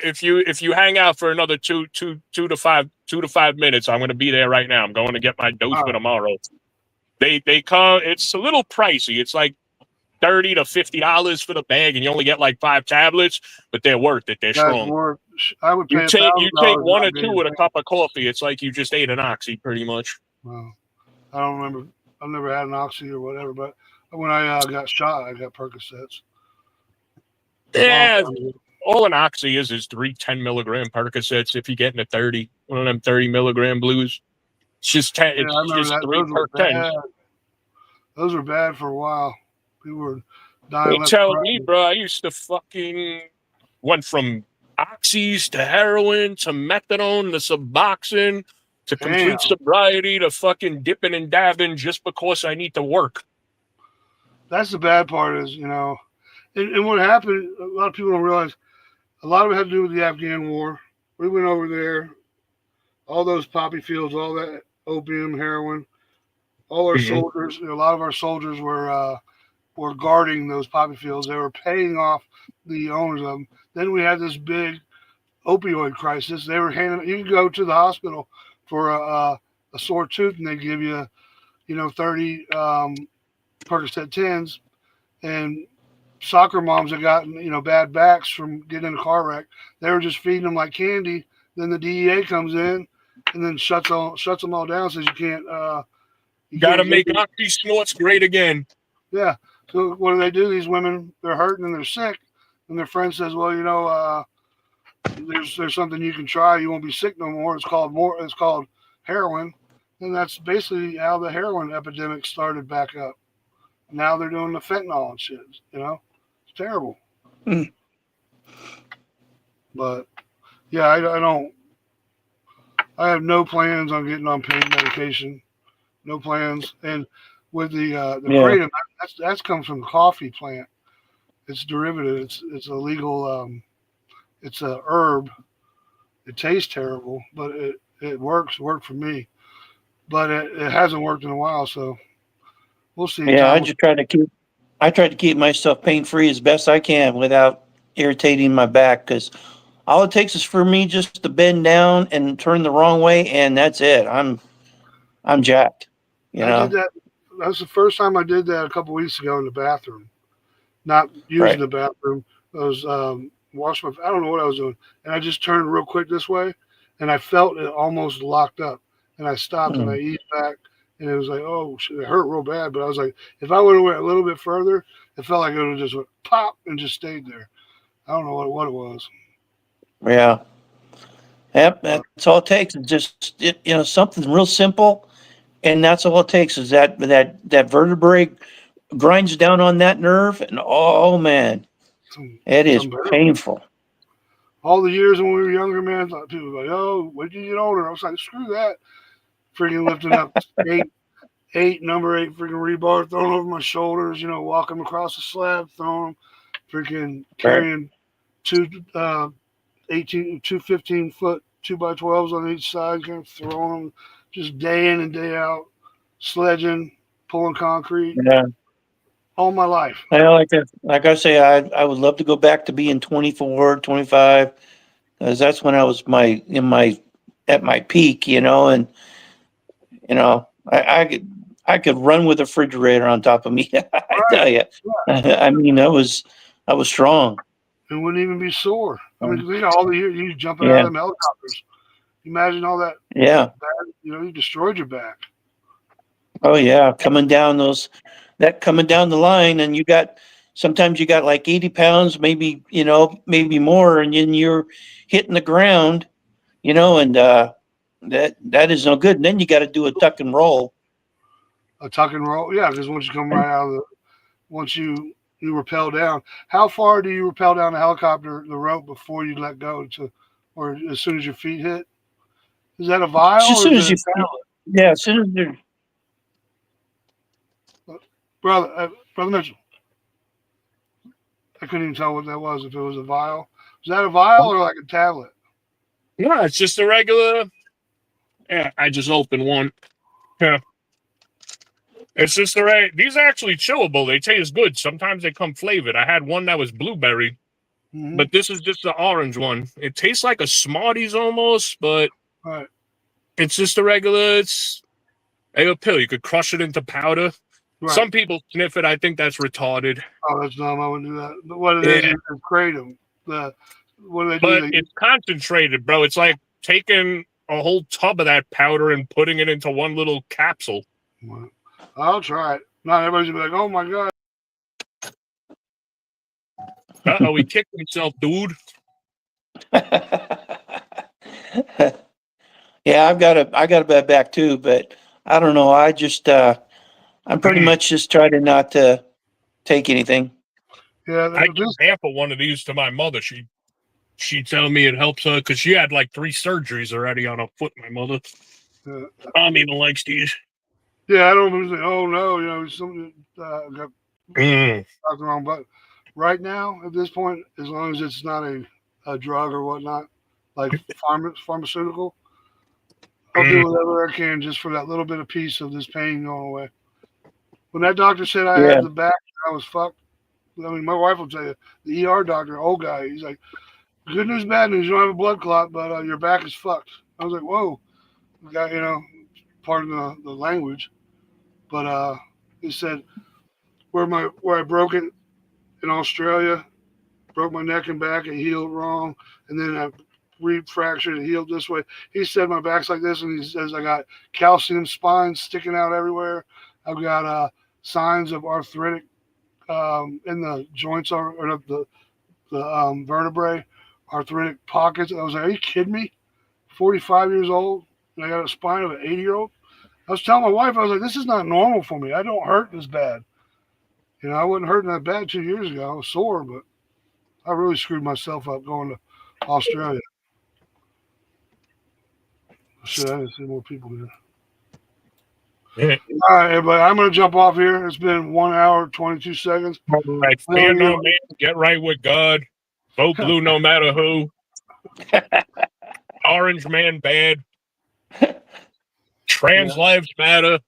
if you hang out for another 2 to 5 minutes, I'm going to be there right now. I'm going to get my dose All for right. tomorrow. They come. It's a little pricey. It's like $30 to $50 for the bag, and you only get like 5 tablets, but they're worth it. They're That's strong. more. I would You pay take $1,000 one or not two getting with a paid. cup of coffee. It's like you just ate an oxy, pretty much. Well, I don't remember. I've never had an oxy or whatever, but when I got shot, I got Percocets. Long Yeah, time ago. all an oxy is 3 10 milligram Percocets. If you're getting a 30, one of them 30 milligram blues, it's just 10. Yeah, I It's remember just that. three Those were per 10s. bad. Those were bad for a while. People were You're dying left and telling me, right. bro, I used to fucking went from oxys to heroin to methadone to Suboxone to Damn. complete sobriety to fucking dipping and dabbing just because I need to work. That's the bad part is, and what happened, a lot of people don't realize, a lot of it had to do with the Afghan war. We went over there, all those poppy fields, all that opium, heroin, all our Mhm. soldiers, a lot of our soldiers were guarding those poppy fields. They were paying off the owners of them. Then we had this big opioid crisis. They were handing. You could go to the hospital for a sore tooth, and they give you, 30 Percocet 10s. And soccer moms that got bad backs from getting in a car wreck, they were just feeding them like candy. Then the DEA comes in and then shuts them all down. Says you can't Got to get make oxy snorts great again. yeah. So what do? These women, they're hurting and they're sick, and their friend says, well, there's something you can try. You won't be sick no more. It's called heroin, and that's basically how the heroin epidemic started back up. Now they're doing the fentanyl and shit. It's terrible. Mm. But yeah, I don't. I have no plans on getting on pain medication. No plans. And with the Yeah. kratom, that's comes from the coffee plant. It's derivative. It's a legal. It's a herb. It tastes terrible, but it works. Worked for me, but it hasn't worked in a while. So we'll see. Yeah. Time will. I try to keep myself pain free as best I can without irritating my back because all it takes is for me just to bend down and turn the wrong way, and that's it. I'm jacked. You I did know. that. That's the first time I did that a couple weeks ago in the bathroom. Not using Right. the bathroom. I was washing my. I don't know what I was doing, and I just turned real quick this way, and I felt it almost locked up, and I stopped and I Mm. eased back, and it was like, oh shit, it hurt real bad. But I was like, if I would have went a little bit further, it felt like it would have just went pop and just stayed there. I don't know what it was. Yeah. Yep. But That's all it takes. It's just something real simple, and that's all it takes is that vertebrae grinds down on that nerve, and oh man, it it's is unbearable. painful. All the years when we were younger, man, people were like, oh, when did you get older? I was like, screw that. Freaking lifting up number 8 freaking rebar, throwing over my shoulders, walking across the slab, throwing them, freaking Right. carrying two 15 foot 2x12s on each side, kind of throwing them just day in and day out, sledging, pulling concrete, Yeah. all my life. Like I say, I would love to go back to being 24, 25, because that's when I was at my peak, and I could run with a refrigerator on top of me. I Right. tell you, I mean, I was strong. And wouldn't even be sore. I mean, think of all the years you jumping out Yeah, of them helicopters. Imagine all that yeah, bad, you destroyed your back. oh yeah, coming down the line, and sometimes you got like 80 pounds, maybe more, and then you're hitting the ground, and that is no good. And then you got to do a tuck and roll. A tuck and roll. Yeah, because once you come right out of once you rappel down, how far do you rappel down the helicopter, the rope, before you let go or as soon as your feet hit? Is that a vial As or soon is as it a you, yeah, as soon as you're, brother Mitchell? I couldn't even tell what that was. If it was a vial, Is that a vial or like a tablet? No, it's just a regular. Yeah, I just opened one. Yeah. It's just the right. These are actually chewable. They taste good. Sometimes they come flavored. I had one that was blueberry, Mm-hmm. but this is just the orange one. It tastes like a Smarties almost, but Right. it's just a regular. It's a pill. You could crush it into powder. Right. Some people sniff it. I think that's retarded. Oh, that's dumb. I wouldn't do that. But what it Yeah. is kratom. What do they do? But They it's concentrated, bro. It's like taking a whole tub of that powder and putting it into one little capsule. Well, I'll try it. Not everybody's gonna be like, "Oh my god." He kicked himself, dude. Yeah, I got a bad back too, but I don't know. I'm pretty much just trying to not to take anything. Yeah, I give half of one of these to my mother. She tell me it helps her because she had like 3 surgeries already on her foot. My mother. Mom even likes these. Yeah, I don't usually. Oh no, something got the wrong button. Right now, at this point, as long as it's not a drug or whatnot, like pharmaceutical, I'll do whatever I can just for that little bit of piece of this pain going away. When that doctor said I had the back, I was fucked. I mean, my wife will tell you, the ER doctor, old guy, he's like, good news, bad news, you don't have a blood clot, but your back is fucked. I was like, whoa. Got, pardon the language. But he said, where I broke it in Australia, broke my neck and back, it healed wrong, and then I re-fractured it, healed this way. He said my back's like this, and he says I got calcium spines sticking out everywhere. I've got signs of arthritic in the joints or the vertebrae, arthritic pockets. I was like, are you kidding me? 45 years old, and I got a spine of an 80-year-old. I was telling my wife, I was like, this is not normal for me. I don't hurt this bad. I wasn't hurting that bad 2 years ago. I was sore, but I really screwed myself up going to Australia. Shit, I didn't see more people here. Yeah. All right, everybody, I'm going to jump off here. It's been 1 hour, 22 seconds. All right, fear no man, get right with God. Vote blue no matter who. Orange man bad. Trans lives matter.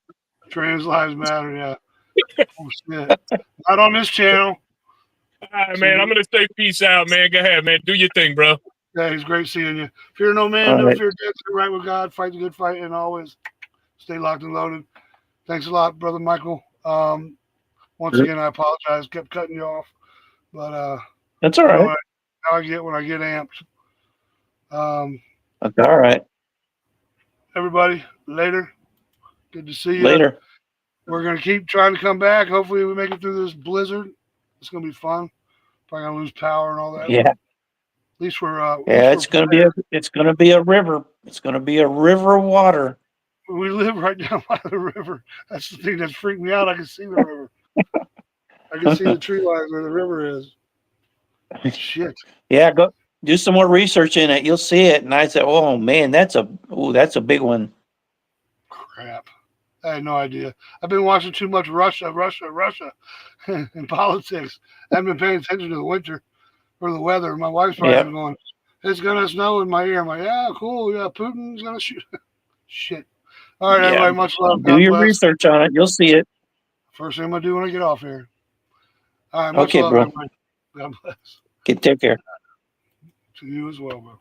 Trans lives matter, yeah. Oh, shit. Not on this channel. All right, man, I'm going to say peace out, man. Go ahead, man. Do your thing, bro. Yeah, it's great seeing you. Fear no man, never fear death. Get right with God. Fight the good fight, and always stay locked and loaded. Thanks a lot, Brother Michael. Once again, I apologize. Kept cutting you off. But that's all right. How I get when I get amped. That's all right. Everybody, later. Good to see you. Later. We're going to keep trying to come back. Hopefully we make it through this blizzard. It's going to be fun. Probably going to lose power and all that. Yeah. At least we're it's going to be a river. It's going to be a river of water. We live right down by the river. That's the thing that's freaked me out. I can see the river. I can see the tree lines where the river is. Shit. Yeah, go do some more research in it. You'll see it. And I said, oh man, that's a big one. Crap. I had no idea. I've been watching too much Russia in politics. I haven't been paying attention to the winter or the weather. My wife's probably going, it's going to snow in my ear. I'm like, yeah, cool. Yeah, Putin's going to shoot. Shit. All right, everybody. Much love. Do your research on it. You'll see it. First thing I'm going to do when I get off here. All right. Much okay, love, bro. everybody. God bless. Okay, take care. To you as well, bro.